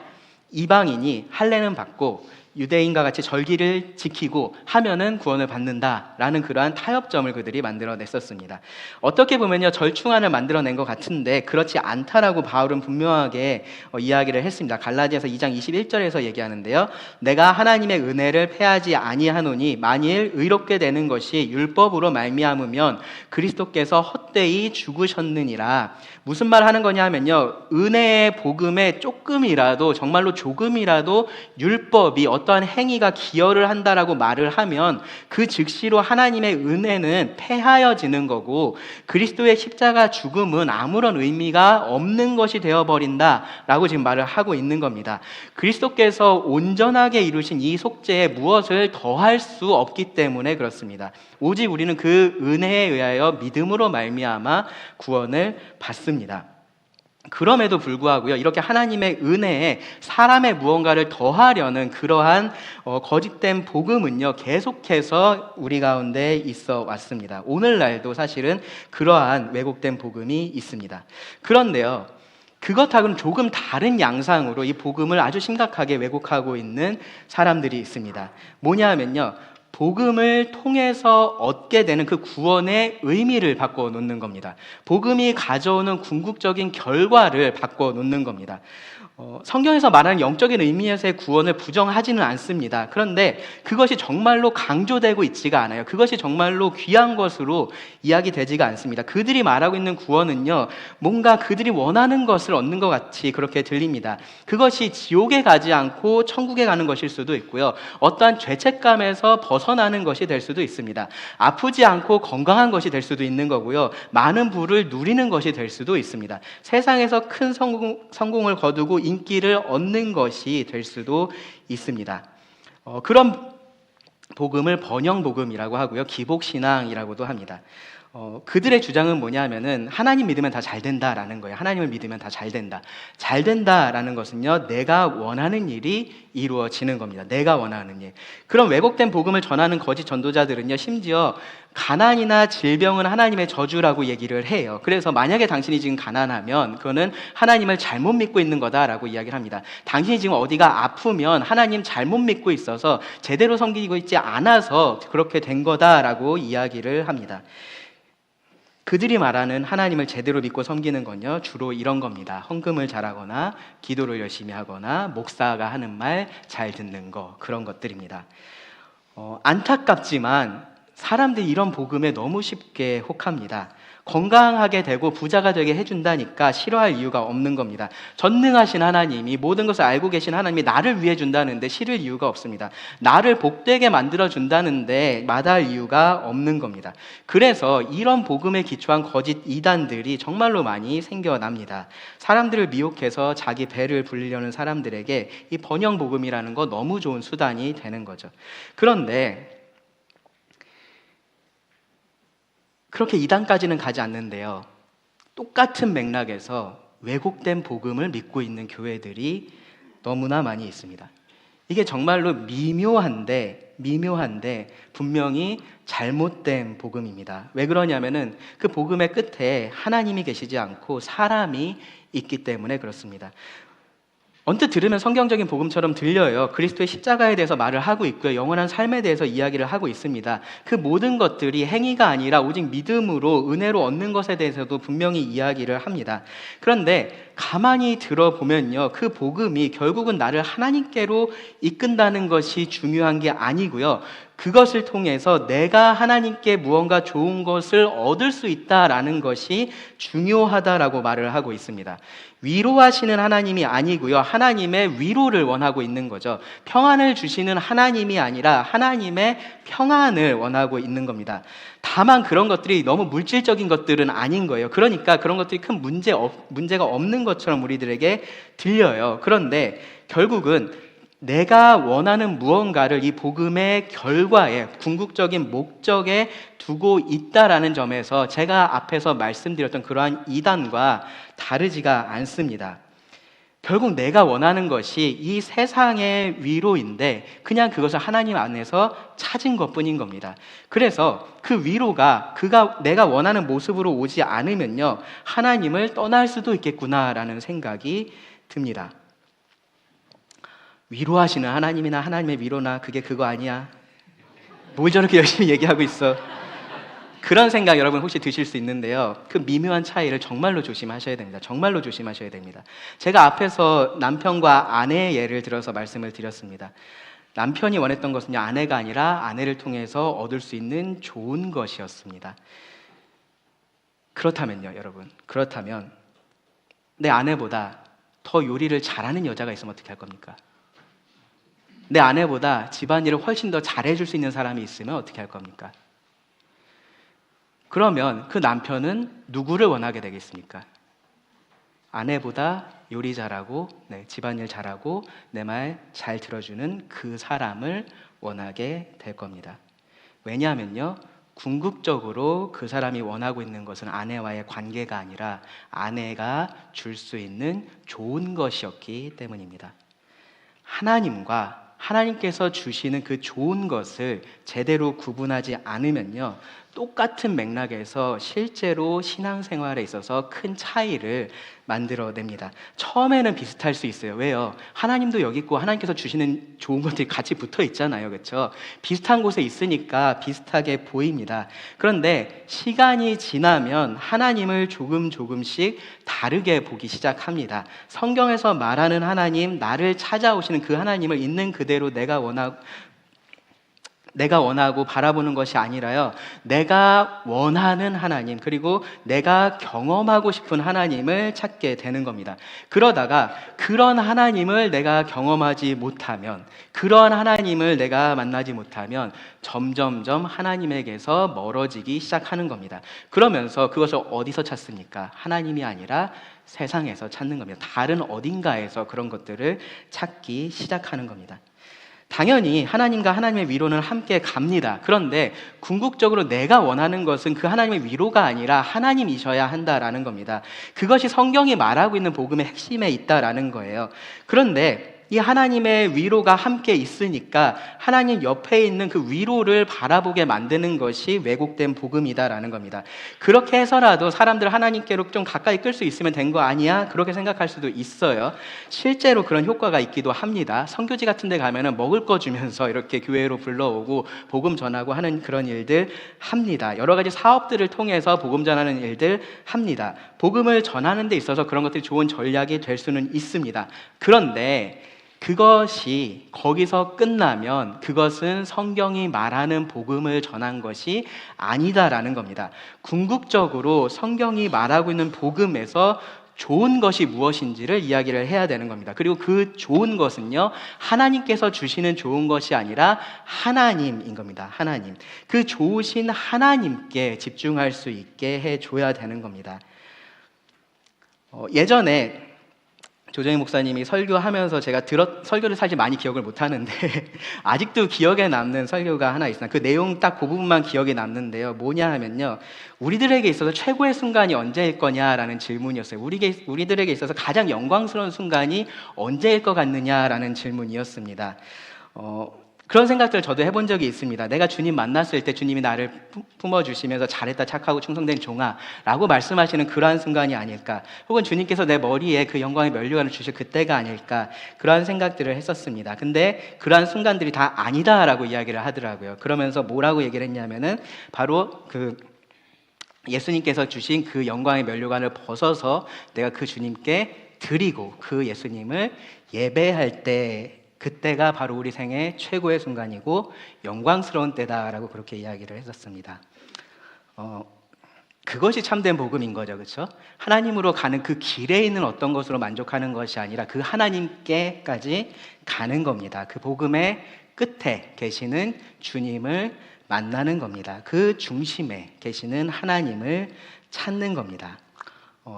이방인이 할례는 받고 유대인과 같이 절기를 지키고 하면은 구원을 받는다라는 그러한 타협점을 그들이 만들어냈었습니다. 어떻게 보면요, 절충안을 만들어낸 것 같은데 그렇지 않다라고 바울은 분명하게 이야기를 했습니다. 갈라디아서 2장 21절에서 얘기하는데요, 내가 하나님의 은혜를 패하지 아니하노니 만일 의롭게 되는 것이 율법으로 말미암으면 그리스도께서 헛되이 죽으셨느니라. 무슨 말 하는 거냐 하면요, 은혜의 복음에 조금이라도, 정말로 조금이라도 율법이, 어떠한 행위가 기여를 한다라고 말을 하면 그 즉시로 하나님의 은혜는 패하여지는 거고 그리스도의 십자가 죽음은 아무런 의미가 없는 것이 되어버린다라고 지금 말을 하고 있는 겁니다. 그리스도께서 온전하게 이루신 이 속죄에 무엇을 더할 수 없기 때문에 그렇습니다. 오직 우리는 그 은혜에 의하여 믿음으로 말미암아 구원을 받습니다. 그럼에도 불구하고요, 이렇게 하나님의 은혜에 사람의 무언가를 더하려는 그러한 거짓된 복음은요, 계속해서 우리 가운데 있어 왔습니다. 오늘날도 사실은 그러한 왜곡된 복음이 있습니다. 그런데요, 그것하고는 조금 다른 양상으로 이 복음을 아주 심각하게 왜곡하고 있는 사람들이 있습니다. 뭐냐 하면요, 복음을 통해서 얻게 되는 그 구원의 의미를 바꿔 놓는 겁니다. 복음이 가져오는 궁극적인 결과를 바꿔 놓는 겁니다. 성경에서 말하는 영적인 의미에서의 구원을 부정하지는 않습니다. 그런데 그것이 정말로 강조되고 있지가 않아요. 그것이 정말로 귀한 것으로 이야기되지가 않습니다. 그들이 말하고 있는 구원은요, 뭔가 그들이 원하는 것을 얻는 것 같이 그렇게 들립니다. 그것이 지옥에 가지 않고 천국에 가는 것일 수도 있고요, 어떠한 죄책감에서 벗어나는 것이 될 수도 있습니다. 아프지 않고 건강한 것이 될 수도 있는 거고요, 많은 부를 누리는 것이 될 수도 있습니다. 세상에서 큰 성공을 거두고 인기를 얻는 것이 될 수도 있습니다. 그런 복음을 번영복음이라고 하고요, 기복신앙이라고도 합니다. 그들의 주장은 뭐냐 하면은 하나님 믿으면 다 잘 된다라는 거예요. 하나님을 믿으면 다 잘 된다. 잘 된다라는 것은요, 내가 원하는 일이 이루어지는 겁니다. 내가 원하는 일. 그런 왜곡된 복음을 전하는 거짓 전도자들은요, 심지어 가난이나 질병은 하나님의 저주라고 얘기를 해요. 그래서 만약에 당신이 지금 가난하면 그거는 하나님을 잘못 믿고 있는 거다라고 이야기를 합니다. 당신이 지금 어디가 아프면 하나님 잘못 믿고 있어서 제대로 섬기고 있지 않아서 그렇게 된 거다라고 이야기를 합니다. 그들이 말하는 하나님을 제대로 믿고 섬기는 건요, 주로 이런 겁니다. 헌금을 잘하거나 기도를 열심히 하거나 목사가 하는 말 잘 듣는 거, 그런 것들입니다. 안타깝지만 사람들이 이런 복음에 너무 쉽게 혹합니다. 건강하게 되고 부자가 되게 해준다니까 싫어할 이유가 없는 겁니다. 전능하신 하나님이, 모든 것을 알고 계신 하나님이 나를 위해 준다는데 싫을 이유가 없습니다. 나를 복되게 만들어준다는데 마다할 이유가 없는 겁니다. 그래서 이런 복음에 기초한 거짓 이단들이 정말로 많이 생겨납니다. 사람들을 미혹해서 자기 배를 불리려는 사람들에게 이 번영 복음이라는 거 너무 좋은 수단이 되는 거죠. 그런데 그렇게 이단까지는 가지 않는데요, 똑같은 맥락에서 왜곡된 복음을 믿고 있는 교회들이 너무나 많이 있습니다. 이게 정말로 미묘한데 분명히 잘못된 복음입니다. 왜 그러냐면은 그 복음의 끝에 하나님이 계시지 않고 사람이 있기 때문에 그렇습니다. 언뜻 들으면 성경적인 복음처럼 들려요. 그리스도의 십자가에 대해서 말을 하고 있고요. 영원한 삶에 대해서 이야기를 하고 있습니다. 그 모든 것들이 행위가 아니라 오직 믿음으로 은혜로 얻는 것에 대해서도 분명히 이야기를 합니다. 그런데 가만히 들어보면요, 그 복음이 결국은 나를 하나님께로 이끈다는 것이 중요한 게 아니고요, 그것을 통해서 내가 하나님께 무언가 좋은 것을 얻을 수 있다라는 것이 중요하다라고 말을 하고 있습니다. 위로하시는 하나님이 아니고요, 하나님의 위로를 원하고 있는 거죠. 평안을 주시는 하나님이 아니라 하나님의 평안을 원하고 있는 겁니다. 다만 그런 것들이 너무 물질적인 것들은 아닌 거예요. 그러니까 그런 것들이 큰 문제가 없는 것처럼 우리들에게 들려요. 그런데 결국은 내가 원하는 무언가를 이 복음의 결과에, 궁극적인 목적에 두고 있다라는 점에서 제가 앞에서 말씀드렸던 그러한 이단과 다르지가 않습니다. 결국 내가 원하는 것이 이 세상의 위로인데 그냥 그것을 하나님 안에서 찾은 것뿐인 겁니다. 그래서 그 위로가 내가 원하는 모습으로 오지 않으면요, 하나님을 떠날 수도 있겠구나라는 생각이 듭니다. 위로하시는 하나님이나 하나님의 위로나 그게 그거 아니야? 뭘 저렇게 열심히 얘기하고 있어? 그런 생각 여러분 혹시 드실 수 있는데요, 그 미묘한 차이를 정말로 조심하셔야 됩니다. 정말로 조심하셔야 됩니다. 제가 앞에서 남편과 아내의 예를 들어서 말씀을 드렸습니다. 남편이 원했던 것은요, 아내가 아니라 아내를 통해서 얻을 수 있는 좋은 것이었습니다. 그렇다면요, 여러분, 그렇다면 내 아내보다 더 요리를 잘하는 여자가 있으면 어떻게 할 겁니까? 내 아내보다 집안일을 훨씬 더 잘해줄 수 있는 사람이 있으면 어떻게 할 겁니까? 그러면 그 남편은 누구를 원하게 되겠습니까? 아내보다 요리 잘하고, 집안일 잘하고 내 말 잘 들어주는 그 사람을 원하게 될 겁니다. 왜냐하면요, 궁극적으로 그 사람이 원하고 있는 것은 아내와의 관계가 아니라 아내가 줄 수 있는 좋은 것이었기 때문입니다. 하나님께서 주시는 그 좋은 것을 제대로 구분하지 않으면요, 똑같은 맥락에서 실제로 신앙생활에 있어서 큰 차이를 만들어냅니다. 처음에는 비슷할 수 있어요. 왜요? 하나님도 여기 있고 하나님께서 주시는 좋은 것들이 같이 붙어 있잖아요. 그렇죠? 비슷한 곳에 있으니까 비슷하게 보입니다. 그런데 시간이 지나면 하나님을 조금씩 다르게 보기 시작합니다. 성경에서 말하는 하나님, 나를 찾아오시는 그 하나님을 있는 그대로 내가 원하고 바라보는 것이 아니라요, 내가 원하는 하나님, 그리고 내가 경험하고 싶은 하나님을 찾게 되는 겁니다. 그러다가 그런 하나님을 내가 경험하지 못하면, 그런 하나님을 내가 만나지 못하면 점점점 하나님에게서 멀어지기 시작하는 겁니다. 그러면서 그것을 어디서 찾습니까? 하나님이 아니라 세상에서 찾는 겁니다. 다른 어딘가에서 그런 것들을 찾기 시작하는 겁니다. 당연히 하나님과 하나님의 위로는 함께 갑니다. 그런데 궁극적으로 내가 원하는 것은 그 하나님의 위로가 아니라 하나님이셔야 한다라는 겁니다. 그것이 성경이 말하고 있는 복음의 핵심에 있다라는 거예요. 그런데 이 하나님의 위로가 함께 있으니까 하나님 옆에 있는 그 위로를 바라보게 만드는 것이 왜곡된 복음이다라는 겁니다. 그렇게 해서라도 사람들 하나님께로 좀 가까이 끌 수 있으면 된 거 아니야? 그렇게 생각할 수도 있어요. 실제로 그런 효과가 있기도 합니다. 선교지 같은 데 가면은 먹을 거 주면서 이렇게 교회로 불러오고 복음 전하고 하는 그런 일들 합니다. 여러 가지 사업들을 통해서 복음 전하는 일들 합니다. 복음을 전하는 데 있어서 그런 것들이 좋은 전략이 될 수는 있습니다. 그런데 그것이 거기서 끝나면 그것은 성경이 말하는 복음을 전한 것이 아니다라는 겁니다. 궁극적으로 성경이 말하고 있는 복음에서 좋은 것이 무엇인지를 이야기를 해야 되는 겁니다. 그리고 그 좋은 것은요, 하나님께서 주시는 좋은 것이 아니라 하나님인 겁니다. 하나님. 그 좋으신 하나님께 집중할 수 있게 해줘야 되는 겁니다. 예전에 조정희 목사님이 설교하면서 제가 설교를 사실 많이 기억을 못하는데 아직도 기억에 남는 설교가 하나 있어요. 그 내용 딱 그 부분만 기억에 남는데요. 뭐냐 하면요, 우리들에게 있어서 최고의 순간이 언제일 거냐라는 질문이었어요. 우리들에게 있어서 가장 영광스러운 순간이 언제일 것 같느냐라는 질문이었습니다. 그런 생각들을 저도 해본 적이 있습니다. 내가 주님 만났을 때 주님이 나를 품어주시면서 잘했다 착하고 충성된 종아 라고 말씀하시는 그러한 순간이 아닐까, 혹은 주님께서 내 머리에 그 영광의 면류관을 주실 그때가 아닐까, 그러한 생각들을 했었습니다. 근데 그러한 순간들이 다 아니다라고 이야기를 하더라고요. 그러면서 뭐라고 얘기를 했냐면은 바로 그 예수님께서 주신 그 영광의 면류관을 벗어서 내가 그 주님께 드리고 그 예수님을 예배할 때, 그때가 바로 우리 생애 최고의 순간이고 영광스러운 때다라고 그렇게 이야기를 했었습니다. 그것이 참된 복음인 거죠, 그렇죠? 하나님으로 가는 그 길에 있는 어떤 것으로 만족하는 것이 아니라 그 하나님께까지 가는 겁니다. 그 복음의 끝에 계시는 주님을 만나는 겁니다. 그 중심에 계시는 하나님을 찾는 겁니다.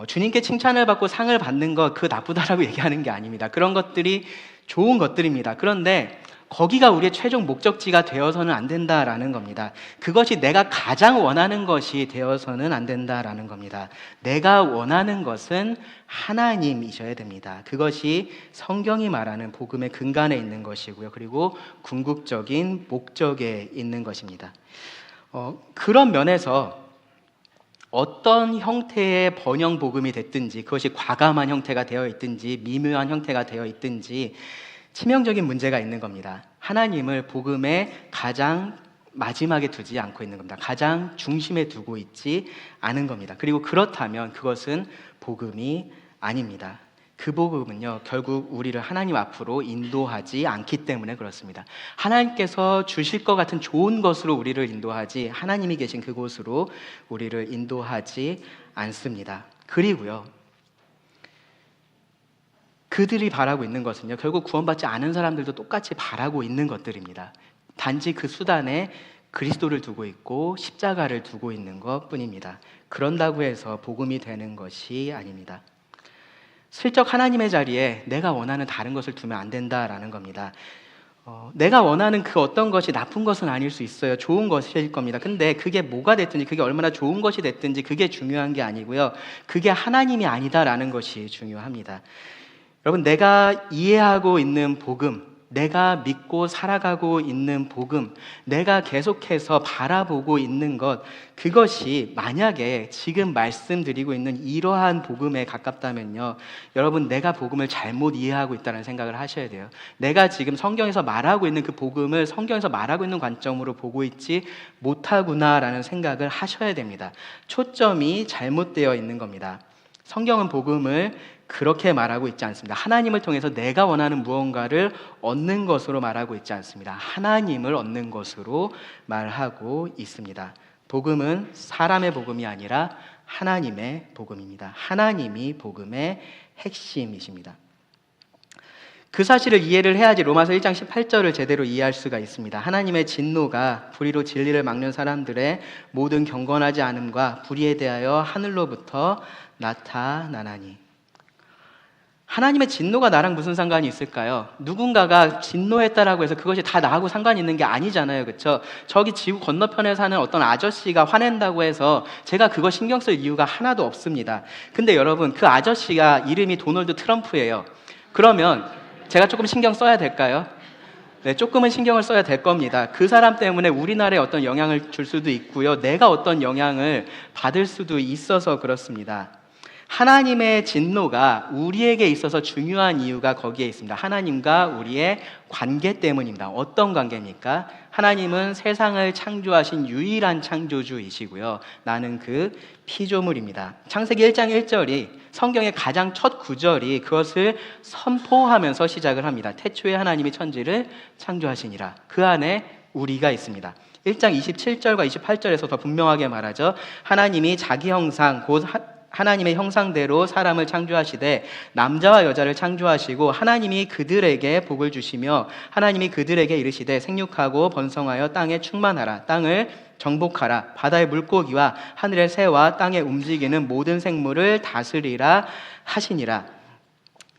주님께 칭찬을 받고 상을 받는 것, 그 나쁘다라고 얘기하는 게 아닙니다. 그런 것들이 좋은 것들입니다. 그런데 거기가 우리의 최종 목적지가 되어서는 안 된다라는 겁니다. 그것이 내가 가장 원하는 것이 되어서는 안 된다라는 겁니다. 내가 원하는 것은 하나님이셔야 됩니다. 그것이 성경이 말하는 복음의 근간에 있는 것이고요. 그리고 궁극적인 목적에 있는 것입니다. 그런 면에서 어떤 형태의 번영 복음이 됐든지, 그것이 과감한 형태가 되어 있든지 미묘한 형태가 되어 있든지 치명적인 문제가 있는 겁니다. 하나님을 복음의 가장 마지막에 두지 않고 있는 겁니다. 가장 중심에 두고 있지 않은 겁니다. 그리고 그렇다면 그것은 복음이 아닙니다. 그 복음은요, 결국 우리를 하나님 앞으로 인도하지 않기 때문에 그렇습니다. 하나님께서 주실 것 같은 좋은 것으로 우리를 인도하지, 하나님이 계신 그곳으로 우리를 인도하지 않습니다. 그리고요, 그들이 바라고 있는 것은요, 결국 구원받지 않은 사람들도 똑같이 바라고 있는 것들입니다. 단지 그 수단에 그리스도를 두고 있고 십자가를 두고 있는 것 뿐입니다. 그런다고 해서 복음이 되는 것이 아닙니다. 슬쩍 하나님의 자리에 내가 원하는 다른 것을 두면 안 된다라는 겁니다. 내가 원하는 그 어떤 것이 나쁜 것은 아닐 수 있어요. 좋은 것일 겁니다. 근데 그게 뭐가 됐든지, 그게 얼마나 좋은 것이 됐든지 그게 중요한 게 아니고요, 그게 하나님이 아니다라는 것이 중요합니다. 여러분, 내가 이해하고 있는 복음, 내가 믿고 살아가고 있는 복음, 내가 계속해서 바라보고 있는 것, 그것이 만약에 지금 말씀드리고 있는 이러한 복음에 가깝다면요, 여러분, 내가 복음을 잘못 이해하고 있다는 생각을 하셔야 돼요. 내가 지금 성경에서 말하고 있는 그 복음을 성경에서 말하고 있는 관점으로 보고 있지 못하구나라는 생각을 하셔야 됩니다. 초점이 잘못되어 있는 겁니다. 성경은 복음을 그렇게 말하고 있지 않습니다. 하나님을 통해서 내가 원하는 무언가를 얻는 것으로 말하고 있지 않습니다. 하나님을 얻는 것으로 말하고 있습니다. 복음은 사람의 복음이 아니라 하나님의 복음입니다. 하나님이 복음의 핵심이십니다. 그 사실을 이해를 해야지 로마서 1장 18절을 제대로 이해할 수가 있습니다. 하나님의 진노가 불의로 진리를 막는 사람들의 모든 경건하지 않음과 불의에 대하여 하늘로부터 나타나나니. 하나님의 진노가 나랑 무슨 상관이 있을까요? 누군가가 진노했다라고 해서 그것이 다 나하고 상관이 있는 게 아니잖아요, 그렇죠? 저기 지구 건너편에 사는 어떤 아저씨가 화낸다고 해서 제가 그거 신경 쓸 이유가 하나도 없습니다. 근데 여러분, 그 아저씨가 이름이 도널드 트럼프예요. 그러면 제가 조금 신경 써야 될까요? 네, 조금은 신경을 써야 될 겁니다. 그 사람 때문에 우리나라에 어떤 영향을 줄 수도 있고요, 내가 어떤 영향을 받을 수도 있어서 그렇습니다. 하나님의 진노가 우리에게 있어서 중요한 이유가 거기에 있습니다. 하나님과 우리의 관계 때문입니다. 어떤 관계입니까? 하나님은 세상을 창조하신 유일한 창조주이시고요, 나는 그 피조물입니다. 창세기 1장 1절이 성경의 가장 첫 구절이 그것을 선포하면서 시작을 합니다. 태초에 하나님이 천지를 창조하시니라. 그 안에 우리가 있습니다. 1장 27절과 28절에서 더 분명하게 말하죠. 하나님이 자기 형상, 곧 하나님의 형상대로 사람을 창조하시되 남자와 여자를 창조하시고 하나님이 그들에게 복을 주시며 하나님이 그들에게 이르시되 생육하고 번성하여 땅에 충만하라. 땅을 정복하라. 바다의 물고기와 하늘의 새와 땅에 움직이는 모든 생물을 다스리라 하시니라.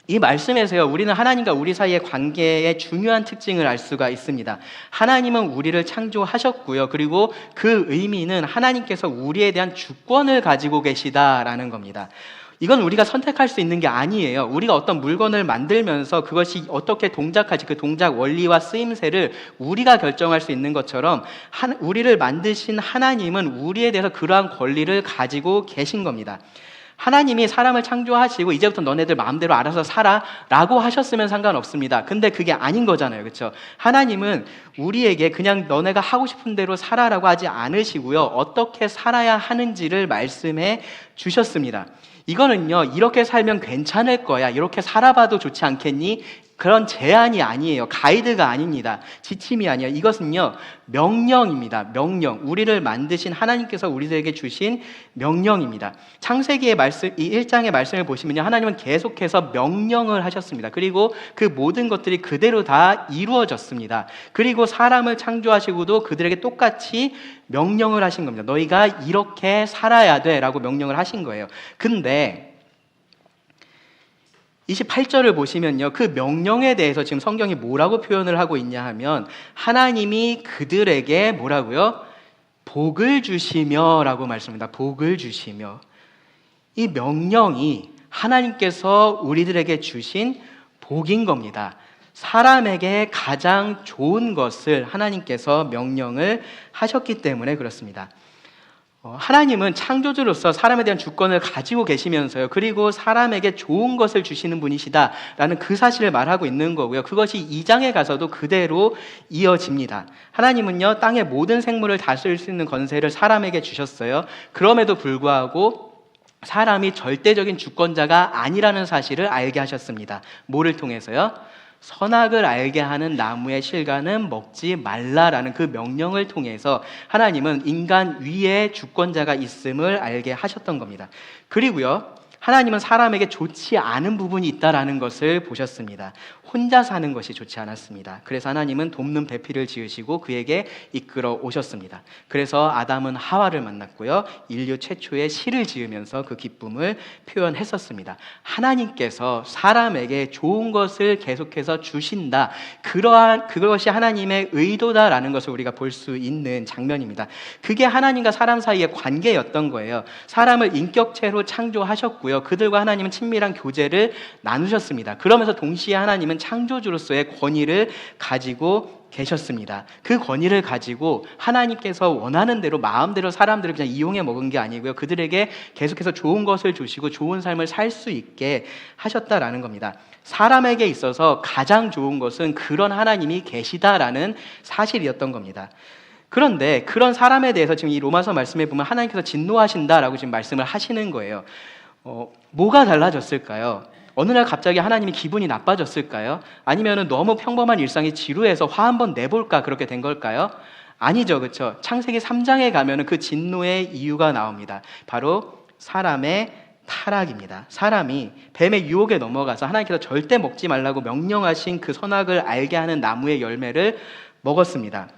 이 말씀에서요, 우리는 하나님과 우리 사이의 관계의 중요한 특징을 알 수가 있습니다. 하나님은 우리를 창조하셨고요, 그리고 그 의미는 하나님께서 우리에 대한 주권을 가지고 계시다라는 겁니다. 이건 우리가 선택할 수 있는 게 아니에요. 우리가 어떤 물건을 만들면서 그것이 어떻게 동작할지 그 동작 원리와 쓰임새를 우리가 결정할 수 있는 것처럼 우리를 만드신 하나님은 우리에 대해서 그러한 권리를 가지고 계신 겁니다. 하나님이 사람을 창조하시고 이제부터 너네들 마음대로 알아서 살아 라고 하셨으면 상관없습니다. 근데 그게 아닌 거잖아요. 그렇죠? 하나님은 우리에게 그냥 너네가 하고 싶은 대로 살아라고 하지 않으시고요, 어떻게 살아야 하는지를 말씀해 주셨습니다. 이거는요, 이렇게 살면 괜찮을 거야, 이렇게 살아봐도 좋지 않겠니? 그런 제안이 아니에요. 가이드가 아닙니다. 지침이 아니에요. 이것은요, 명령입니다. 명령. 우리를 만드신 하나님께서 우리들에게 주신 명령입니다. 창세기의 말씀, 이 1장의 말씀을 보시면요, 하나님은 계속해서 명령을 하셨습니다. 그리고 그 모든 것들이 그대로 다 이루어졌습니다. 그리고 사람을 창조하시고도 그들에게 똑같이 명령을 하신 겁니다. 너희가 이렇게 살아야 돼 라고 명령을 하신 거예요. 근데 28절을 보시면요, 그 명령에 대해서 지금 성경이 뭐라고 표현을 하고 있냐 하면, 하나님이 그들에게 뭐라고요? 복을 주시며 라고 말씀합니다. 복을 주시며. 이 명령이 하나님께서 우리들에게 주신 복인 겁니다. 사람에게 가장 좋은 것을 하나님께서 명령을 하셨기 때문에 그렇습니다. 하나님은 창조주로서 사람에 대한 주권을 가지고 계시면서요, 그리고 사람에게 좋은 것을 주시는 분이시다라는 그 사실을 말하고 있는 거고요. 그것이 2장에 가서도 그대로 이어집니다. 하나님은요, 땅의 모든 생물을 다스릴 수 있는 권세를 사람에게 주셨어요. 그럼에도 불구하고 사람이 절대적인 주권자가 아니라는 사실을 알게 하셨습니다. 뭐를 통해서요? 선악을 알게 하는 나무의 실과는 먹지 말라라는 그 명령을 통해서 하나님은 인간 위에 주권자가 있음을 알게 하셨던 겁니다. 그리고요, 하나님은 사람에게 좋지 않은 부분이 있다라는 것을 보셨습니다. 혼자 사는 것이 좋지 않았습니다. 그래서 하나님은 돕는 배필을 지으시고 그에게 이끌어 오셨습니다. 그래서 아담은 하와를 만났고요, 인류 최초의 씨를 지으면서 그 기쁨을 표현했었습니다. 하나님께서 사람에게 좋은 것을 계속해서 주신다, 그것이 하나님의 의도다라는 것을 우리가 볼 수 있는 장면입니다. 그게 하나님과 사람 사이의 관계였던 거예요. 사람을 인격체로 창조하셨고요, 그들과 하나님은 친밀한 교제를 나누셨습니다. 그러면서 동시에 하나님은 창조주로서의 권위를 가지고 계셨습니다. 그 권위를 가지고 하나님께서 원하는 대로 마음대로 사람들을 그냥 이용해 먹은 게 아니고요, 그들에게 계속해서 좋은 것을 주시고 좋은 삶을 살 수 있게 하셨다라는 겁니다. 사람에게 있어서 가장 좋은 것은 그런 하나님이 계시다라는 사실이었던 겁니다. 그런데 그런 사람에 대해서 지금 이 로마서 말씀에 보면 하나님께서 진노하신다라고 지금 말씀을 하시는 거예요. 뭐가 달라졌을까요? 어느 날 갑자기 하나님이 기분이 나빠졌을까요? 아니면 너무 평범한 일상이 지루해서 화 한번 내볼까 그렇게 된 걸까요? 아니죠, 그렇죠? 창세기 3장에 가면 그 진노의 이유가 나옵니다. 바로 사람의 타락입니다. 사람이 뱀의 유혹에 넘어가서 하나님께서 절대 먹지 말라고 명령하신 그 선악을 알게 하는 나무의 열매를 먹었습니다.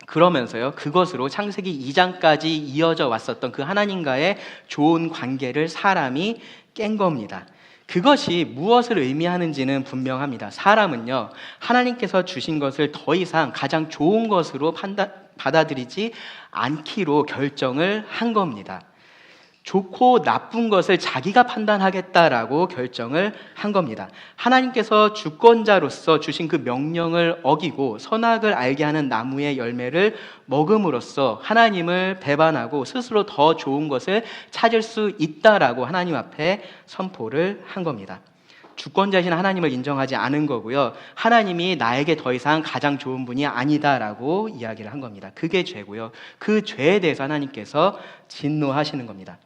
그러면서요, 그것으로 창세기 2장까지 이어져 왔었던 그 하나님과의 좋은 관계를 사람이 깬 겁니다. 그것이 무엇을 의미하는지는 분명합니다. 사람은요, 하나님께서 주신 것을 더 이상 가장 좋은 것으로 받아들이지 않기로 결정을 한 겁니다. 좋고 나쁜 것을 자기가 판단하겠다라고 결정을 한 겁니다. 하나님께서 주권자로서 주신 그 명령을 어기고 선악을 알게 하는 나무의 열매를 먹음으로써 하나님을 배반하고 스스로 더 좋은 것을 찾을 수 있다라고 하나님 앞에 선포를 한 겁니다. 주권자이신 하나님을 인정하지 않은 거고요, 하나님이 나에게 더 이상 가장 좋은 분이 아니다라고 이야기를 한 겁니다. 그게 죄고요, 그 죄에 대해서 하나님께서 진노하시는 겁니다.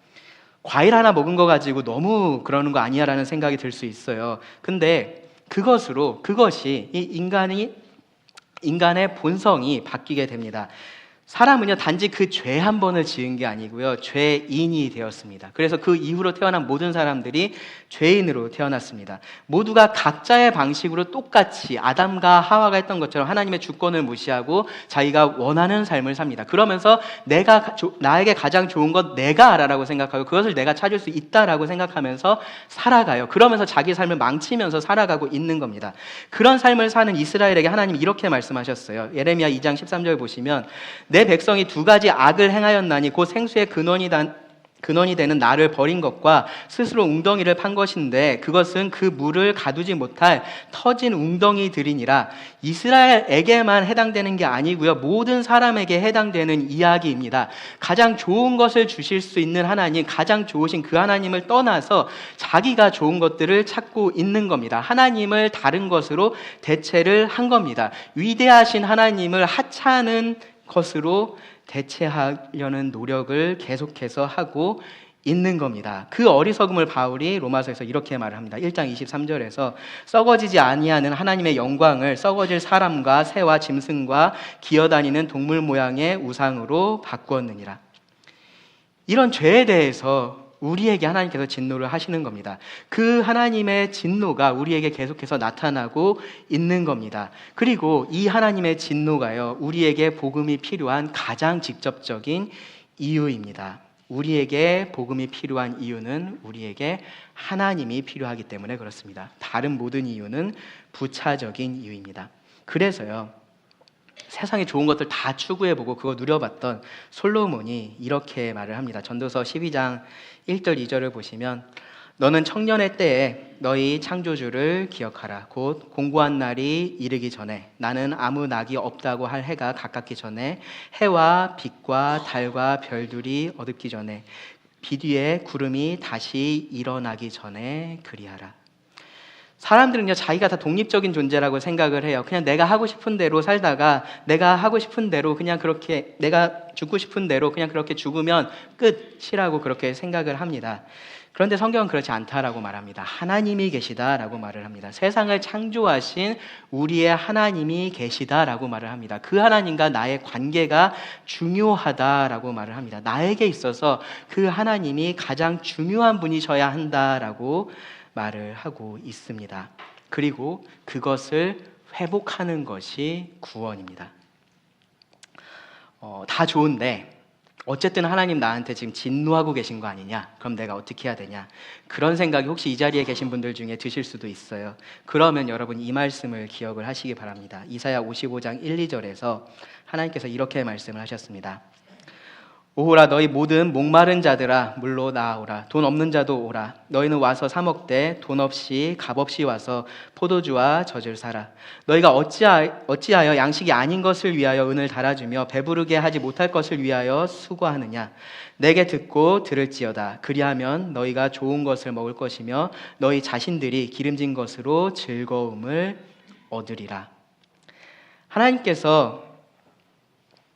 과일 하나 먹은 거 가지고 너무 그러는 거 아니야 라는 생각이 들 수 있어요. 근데 그것이 이 인간의 본성이 바뀌게 됩니다. 사람은요, 단지 그 죄 한 번을 지은 게 아니고요, 죄인이 되었습니다. 그래서 그 이후로 태어난 모든 사람들이 죄인으로 태어났습니다. 모두가 각자의 방식으로 똑같이 아담과 하와가 했던 것처럼 하나님의 주권을 무시하고 자기가 원하는 삶을 삽니다. 그러면서 나에게 가장 좋은 것 내가 알아라고 생각하고 그것을 내가 찾을 수 있다라고 생각하면서 살아가요. 그러면서 자기 삶을 망치면서 살아가고 있는 겁니다. 그런 삶을 사는 이스라엘에게 하나님이 이렇게 말씀하셨어요. 예레미야 2장 13절 보시면, 내 백성이 두 가지 악을 행하였나니 곧 생수의 근원이 근원이 되는 나를 버린 것과 스스로 웅덩이를 판 것인데 그것은 그 물을 가두지 못할 터진 웅덩이들이니라. 이스라엘에게만 해당되는 게 아니고요, 모든 사람에게 해당되는 이야기입니다. 가장 좋은 것을 주실 수 있는 하나님, 가장 좋으신 그 하나님을 떠나서 자기가 좋은 것들을 찾고 있는 겁니다. 하나님을 다른 것으로 대체를 한 겁니다. 위대하신 하나님을 하찮은 것으로 대체하려는 노력을 계속해서 하고 있는 겁니다. 그 어리석음을 바울이 로마서에서 이렇게 말을 합니다. 1장 23절에서 썩어지지 아니하는 하나님의 영광을 썩어질 사람과 새와 짐승과 기어다니는 동물 모양의 우상으로 바꾸었느니라. 이런 죄에 대해서 우리에게 하나님께서 진노를 하시는 겁니다. 그 하나님의 진노가 우리에게 계속해서 나타나고 있는 겁니다. 그리고 이 하나님의 진노가요, 우리에게 복음이 필요한 가장 직접적인 이유입니다. 우리에게 복음이 필요한 이유는 우리에게 하나님이 필요하기 때문에 그렇습니다. 다른 모든 이유는 부차적인 이유입니다. 그래서요, 세상에 좋은 것들 다 추구해보고 그거 누려봤던 솔로몬이 이렇게 말을 합니다. 전도서 12장 1절 2절을 보시면, 너는 청년의 때에 너희 창조주를 기억하라. 곧 공고한 날이 이르기 전에, 나는 아무 낙이 없다고 할 해가 가깝기 전에, 해와 빛과 달과 별들이 어둡기 전에, 빛 위에 구름이 다시 일어나기 전에 그리하라. 사람들은요, 자기가 다 독립적인 존재라고 생각을 해요. 그냥 내가 하고 싶은 대로 살다가 내가 하고 싶은 대로 그냥 그렇게, 내가 죽고 싶은 대로 그냥 그렇게 죽으면 끝이라고 그렇게 생각을 합니다. 그런데 성경은 그렇지 않다라고 말합니다. 하나님이 계시다라고 말을 합니다. 세상을 창조하신 우리의 하나님이 계시다라고 말을 합니다. 그 하나님과 나의 관계가 중요하다라고 말을 합니다. 나에게 있어서 그 하나님이 가장 중요한 분이셔야 한다라고 말을 하고 있습니다. 그리고 그것을 회복하는 것이 구원입니다. 다 좋은데 어쨌든 하나님 나한테 지금 진노하고 계신 거 아니냐? 그럼 내가 어떻게 해야 되냐? 그런 생각이 혹시 이 자리에 계신 분들 중에 드실 수도 있어요. 그러면 여러분 이 말씀을 기억을 하시기 바랍니다. 이사야 55장 1, 2절에서 하나님께서 이렇게 말씀을 하셨습니다. 오호라, 너희 모든 목마른 자들아 물로 나아오라. 돈 없는 자도 오라. 너희는 와서 사 먹되 돈 없이 값없이 와서 포도주와 젖을 사라. 너희가 어찌하여 양식이 아닌 것을 위하여 은을 달아주며 배부르게 하지 못할 것을 위하여 수고하느냐? 내게 듣고 들을지어다. 그리하면 너희가 좋은 것을 먹을 것이며 너희 자신들이 기름진 것으로 즐거움을 얻으리라. 하나님께서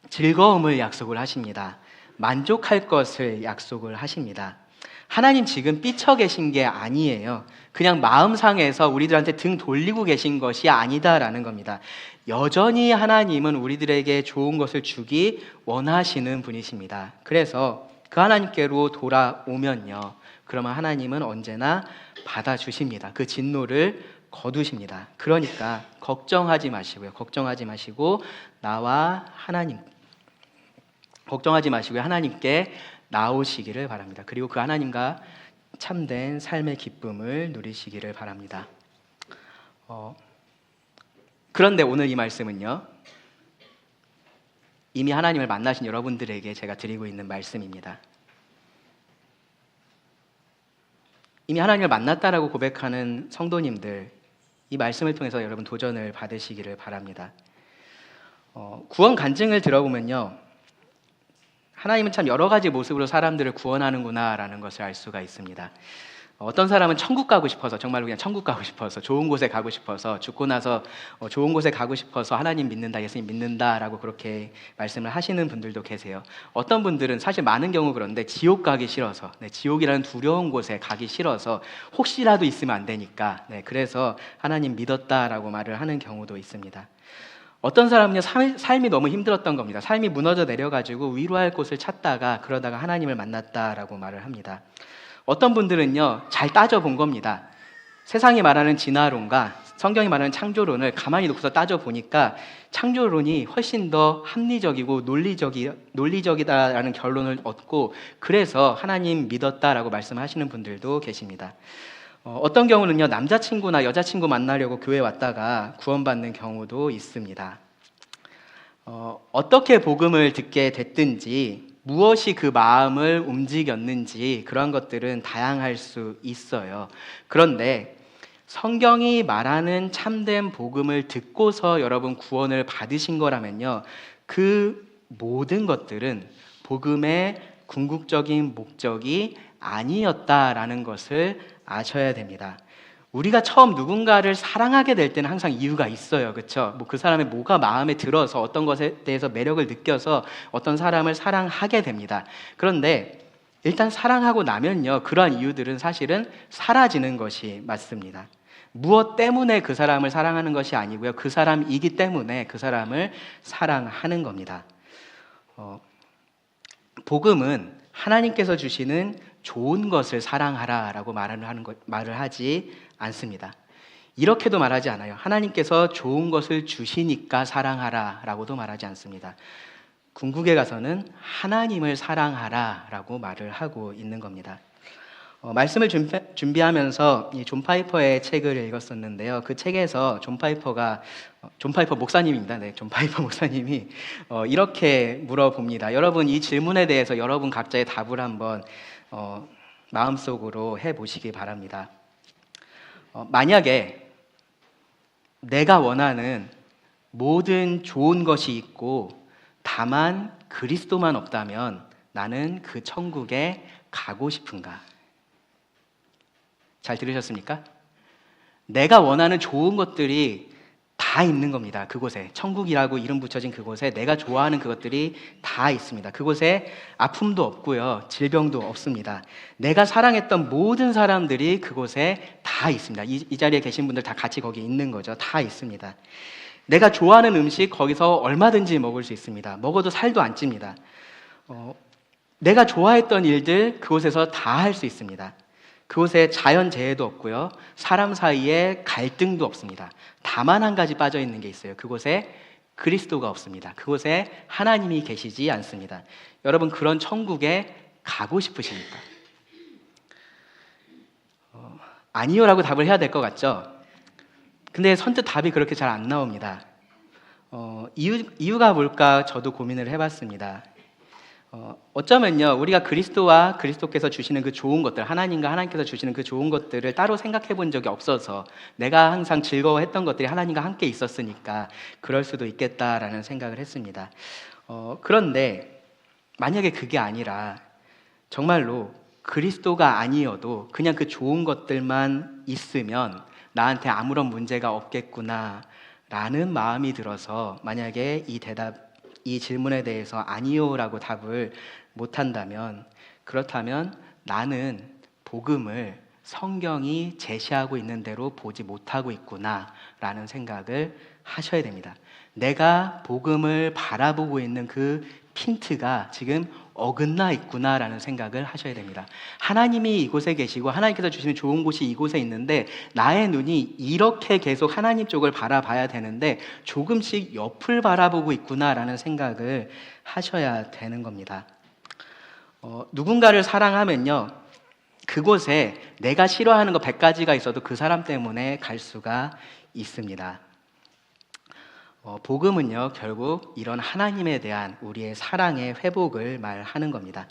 즐거움을 약속을 하십니다. 만족할 것을 약속을 하십니다. 하나님 지금 삐쳐 계신 게 아니에요. 그냥 마음상에서 우리들한테 등 돌리고 계신 것이 아니다라는 겁니다. 여전히 하나님은 우리들에게 좋은 것을 주기 원하시는 분이십니다. 그래서 그 하나님께로 돌아오면요, 그러면 하나님은 언제나 받아주십니다. 그 진노를 거두십니다. 그러니까 걱정하지 마시고요. 걱정하지 마시고 하나님께 나오시기를 바랍니다. 그리고 그 하나님과 참된 삶의 기쁨을 누리시기를 바랍니다. 그런데 오늘 이 말씀은요, 이미 하나님을 만나신 여러분들에게 제가 드리고 있는 말씀입니다. 이미 하나님을 만났다라고 고백하는 성도님들, 이 말씀을 통해서 여러분 도전을 받으시기를 바랍니다. 구원 간증을 들어보면요, 하나님은 참 여러 가지 모습으로 사람들을 구원하는구나라는 것을 알 수가 있습니다. 어떤 사람은 천국 가고 싶어서, 정말로 그냥 천국 가고 싶어서, 좋은 곳에 가고 싶어서, 죽고 나서 좋은 곳에 가고 싶어서 하나님 믿는다, 예수님 믿는다라고 그렇게 말씀을 하시는 분들도 계세요. 어떤 분들은 사실 많은 경우 그런데 지옥 가기 싫어서, 지옥이라는 두려운 곳에 가기 싫어서 혹시라도 있으면 안 되니까, 그래서 하나님 믿었다라고 말을 하는 경우도 있습니다. 어떤 사람은요, 삶이 너무 힘들었던 겁니다. 삶이 무너져 내려가지고 위로할 곳을 찾다가 그러다가 하나님을 만났다라고 말을 합니다. 어떤 분들은요, 잘 따져본 겁니다. 세상이 말하는 진화론과 성경이 말하는 창조론을 가만히 놓고서 따져보니까 창조론이 훨씬 더 합리적이고 논리적이다라는 결론을 얻고, 그래서 하나님 믿었다라고 말씀하시는 분들도 계십니다. 어떤 경우는요, 남자친구나 여자친구 만나려고 교회 왔다가 구원받는 경우도 있습니다. 어떻게 복음을 듣게 됐든지 무엇이 그 마음을 움직였는지 그런 것들은 다양할 수 있어요. 그런데 성경이 말하는 참된 복음을 듣고서 여러분 구원을 받으신 거라면요, 그 모든 것들은 복음의 궁극적인 목적이 아니었다라는 것을 아셔야 됩니다. 우리가 처음 누군가를 사랑하게 될 때는 항상 이유가 있어요. 그렇죠? 그 사람의 뭐가 마음에 들어서 어떤 것에 대해서 매력을 느껴서 어떤 사람을 사랑하게 됩니다. 그런데 일단 사랑하고 나면요, 그러한 이유들은 사실은 사라지는 것이 맞습니다. 무엇 때문에 그 사람을 사랑하는 것이 아니고요, 그 사람이기 때문에 그 사람을 사랑하는 겁니다. 복음은 하나님께서 주시는 좋은 것을 사랑하라라고 말을 하지 않습니다. 이렇게도 말하지 않아요. 하나님께서 좋은 것을 주시니까 사랑하라라고도 말하지 않습니다. 궁극에 가서는 하나님을 사랑하라라고 말을 하고 있는 겁니다. 말씀을 준비하면서 이 존 파이퍼의 책을 읽었었는데요. 그 책에서 존 파이퍼 목사님입니다. 네, 존 파이퍼 목사님이 이렇게 물어봅니다. 여러분, 이 질문에 대해서 여러분 각자의 답을 한번 마음속으로 해보시기 바랍니다. 만약에 내가 원하는 모든 좋은 것이 있고 다만 그리스도만 없다면 나는 그 천국에 가고 싶은가? 잘 들으셨습니까? 내가 원하는 좋은 것들이 다 있는 겁니다. 그곳에 천국이라고 이름 붙여진 그곳에 내가 좋아하는 그것들이 다 있습니다. 그곳에 아픔도 없고요, 질병도 없습니다. 내가 사랑했던 모든 사람들이 그곳에 다 있습니다. 이 자리에 계신 분들 다 같이 거기 있는 거죠. 다 있습니다. 내가 좋아하는 음식 거기서 얼마든지 먹을 수 있습니다. 먹어도 살도 안 찝니다. 내가 좋아했던 일들 그곳에서 다 할 수 있습니다. 그곳에 자연재해도 없고요, 사람 사이에 갈등도 없습니다. 다만 한 가지 빠져 있는 게 있어요. 그곳에 그리스도가 없습니다. 그곳에 하나님이 계시지 않습니다. 여러분, 그런 천국에 가고 싶으십니까? 아니요라고 답을 해야 될 것 같죠? 근데 선뜻 답이 그렇게 잘 안 나옵니다. 이유가 뭘까 저도 고민을 해봤습니다. 어쩌면요, 우리가 그리스도와 그리스도께서 주시는 그 좋은 것들, 하나님과 하나님께서 주시는 그 좋은 것들을 따로 생각해 본 적이 없어서 내가 항상 즐거워했던 것들이 하나님과 함께 있었으니까 그럴 수도 있겠다라는 생각을 했습니다. 그런데 만약에 그게 아니라 정말로 그리스도가 아니어도 그냥 그 좋은 것들만 있으면 나한테 아무런 문제가 없겠구나 라는 마음이 들어서, 만약에 이 질문에 대해서 아니요라고 답을 못한다면, 그렇다면 나는 복음을 성경이 제시하고 있는 대로 보지 못하고 있구나 라는 생각을 하셔야 됩니다. 내가 복음을 바라보고 있는 그 핀트가 지금 어긋나 있구나 라는 생각을 하셔야 됩니다. 하나님이 이곳에 계시고 하나님께서 주시는 좋은 곳이 이곳에 있는데 나의 눈이 이렇게 계속 하나님 쪽을 바라봐야 되는데 조금씩 옆을 바라보고 있구나 라는 생각을 하셔야 되는 겁니다. 누군가를 사랑하면요, 그곳에 내가 싫어하는 거 100가지가 있어도 그 사람 때문에 갈 수가 있습니다. 복음은요, 결국 이런 하나님에 대한 우리의 사랑의 회복을 말하는 겁니다.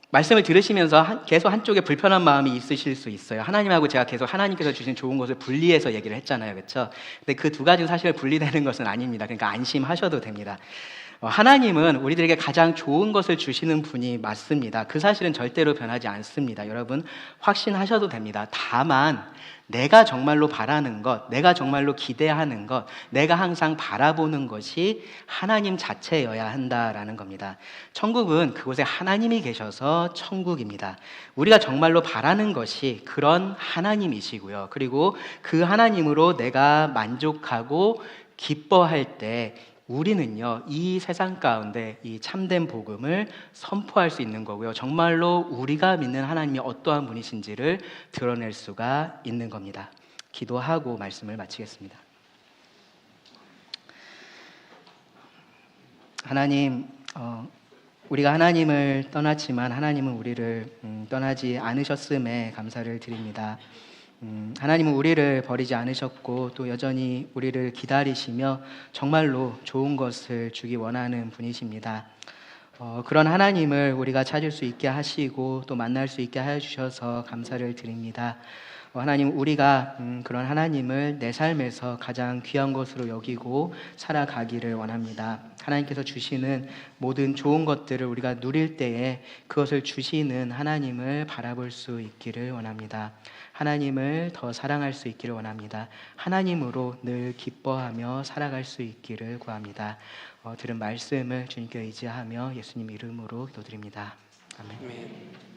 말씀을 들으시면서 계속 한쪽에 불편한 마음이 있으실 수 있어요. 하나님하고 제가 계속 하나님께서 주신 좋은 것을 분리해서 얘기를 했잖아요. 그렇죠? 근데 그 두 가지는 사실 분리되는 것은 아닙니다. 그러니까 안심하셔도 됩니다. 하나님은 우리들에게 가장 좋은 것을 주시는 분이 맞습니다. 그 사실은 절대로 변하지 않습니다. 여러분, 확신하셔도 됩니다. 다만 내가 정말로 바라는 것, 내가 정말로 기대하는 것, 내가 항상 바라보는 것이 하나님 자체여야 한다라는 겁니다. 천국은 그곳에 하나님이 계셔서 천국입니다. 우리가 정말로 바라는 것이 그런 하나님이시고요. 그리고 그 하나님으로 내가 만족하고 기뻐할 때 우리는요, 이 세상 가운데 이 참된 복음을 선포할 수 있는 거고요, 정말로 우리가 믿는 하나님이 어떠한 분이신지를 드러낼 수가 있는 겁니다. 기도하고 말씀을 마치겠습니다. 하나님, 우리가 하나님을 떠났지만 하나님은 우리를 떠나지 않으셨음에 감사를 드립니다. 하나님은 우리를 버리지 않으셨고 또 여전히 우리를 기다리시며 정말로 좋은 것을 주기 원하는 분이십니다. 그런 하나님을 우리가 찾을 수 있게 하시고 또 만날 수 있게 하여 주셔서 감사를 드립니다. 하나님, 우리가 그런 하나님을 내 삶에서 가장 귀한 것으로 여기고 살아가기를 원합니다. 하나님께서 주시는 모든 좋은 것들을 우리가 누릴 때에 그것을 주시는 하나님을 바라볼 수 있기를 원합니다. 하나님을 더 사랑할 수 있기를 원합니다. 하나님으로 늘 기뻐하며 살아갈 수 있기를 구합니다. 들은 말씀을 주님께 의지하며 예수님 이름으로 기도드립니다. 아멘.